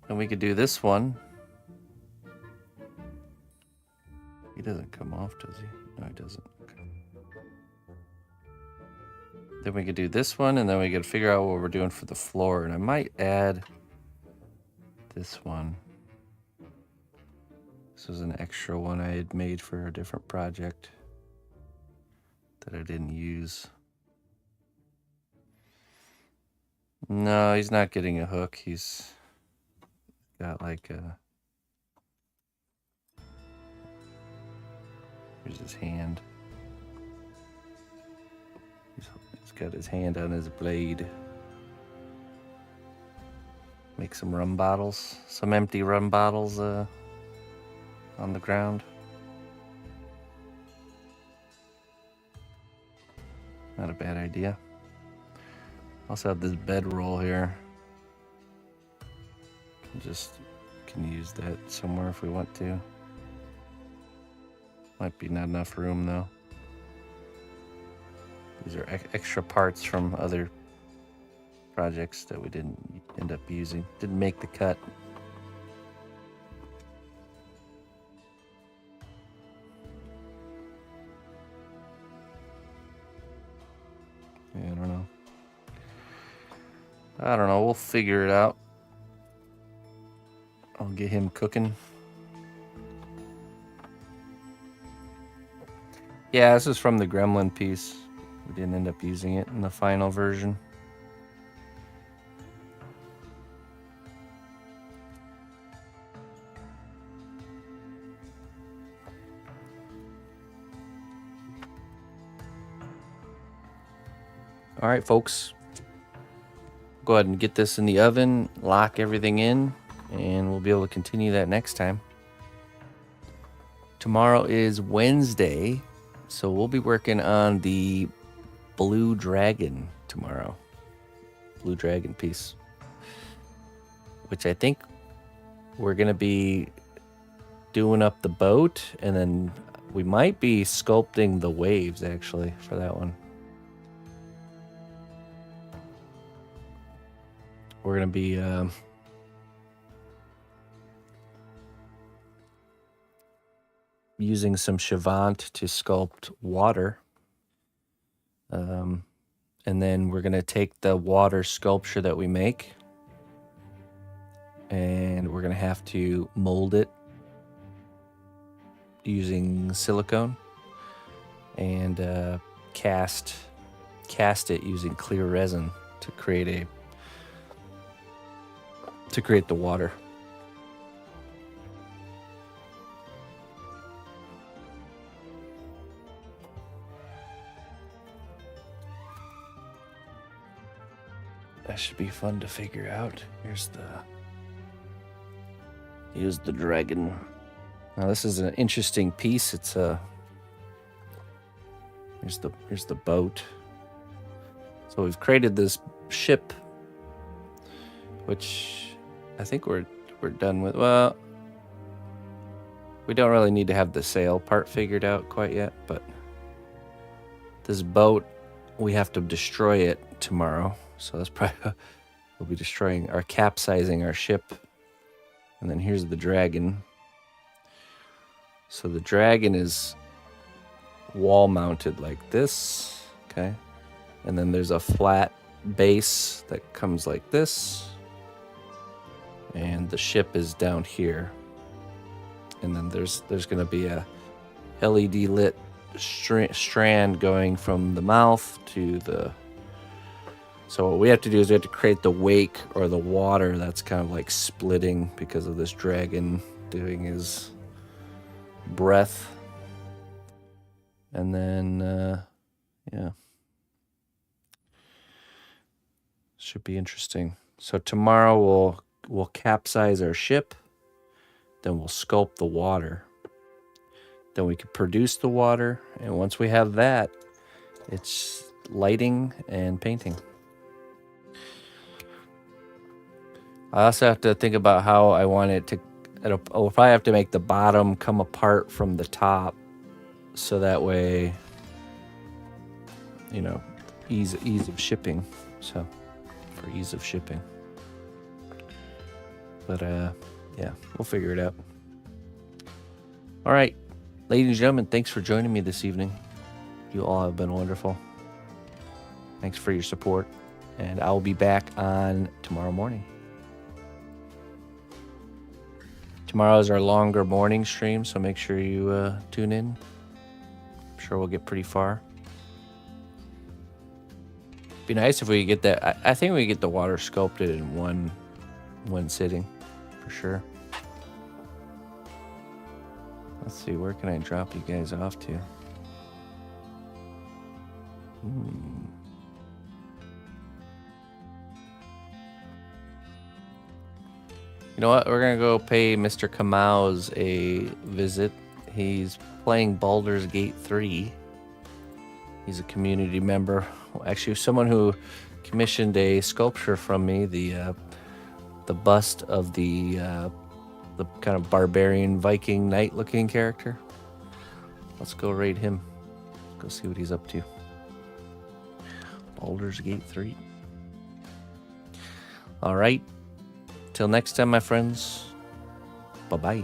And we could do this one. He doesn't come off, does he? No, he doesn't. Okay. Then we could do this one, and then we could figure out what we're doing for the floor. And I might add this one. This was an extra one I had made for a different project that I didn't use. No, he's not getting a hook. He's got like a... Here's his hand. He's got his hand on his blade. Make some rum bottles. Some empty rum bottles on the ground. Not a bad idea. Also have this bedroll here. Just can use that somewhere if we want to. Might be not enough room though. These are extra parts from other projects that we didn't end up using. Didn't make the cut. Yeah, I don't know. We'll figure it out. I'll get him cooking. Yeah, this is from the Gremlin piece. We didn't end up using it in the final version. All right, folks. Go ahead and get this in the oven, lock everything in, and we'll be able to continue that next time. Tomorrow is Wednesday, so we'll be working on the Blue Dragon tomorrow. Blue Dragon piece. Which I think we're going to be doing up the boat, and then we might be sculpting the waves, actually, for that one. We're going to be using some Chavant to sculpt water. And then we're going to take the water sculpture that we make, and we're going to have to mold it using silicone and cast cast it using clear resin to create the water. That should be fun to figure out. Here's the dragon. Now this is an interesting piece. It's here's the boat. So we've created this ship, which I think we're done with. Well, we don't really need to have the sail part figured out quite yet, but this boat, we have to destroy it tomorrow. So that's probably, we'll be capsizing our ship. And then here's the dragon. So the dragon is wall mounted like this, okay? And then there's a flat base that comes like this. And the ship is down here. And then there's going to be a LED lit strand going from the mouth to the... So what we have to do is we have to create the wake or the water that's kind of like splitting because of this dragon doing his breath. And then, yeah. Should be interesting. So tomorrow we'll capsize our ship. Then we'll sculpt the water. Then we can produce the water. And once we have that, it's lighting and painting. I also have to think about how I want it to... I'll probably have to make the bottom come apart from the top. So that way, you know, ease of shipping. So, for ease of shipping. But, yeah, we'll figure it out. All right, ladies and gentlemen, thanks for joining me this evening. You all have been wonderful. Thanks for your support. And I'll be back on tomorrow morning. Tomorrow is our longer morning stream, so make sure you tune in. I'm sure we'll get pretty far. Be nice if we get that. I think we get the water sculpted in one sitting, for sure. Let's see, where can I drop you guys off to? You know what? We're going to go pay Mr. Kamau's a visit. He's playing Baldur's Gate 3. He's a community member. Actually, someone who commissioned a sculpture from me, the bust of the kind of barbarian Viking knight looking character. Let's go raid him. Go see what he's up to. Baldur's Gate 3. All right. Till next time, my friends. Bye-bye.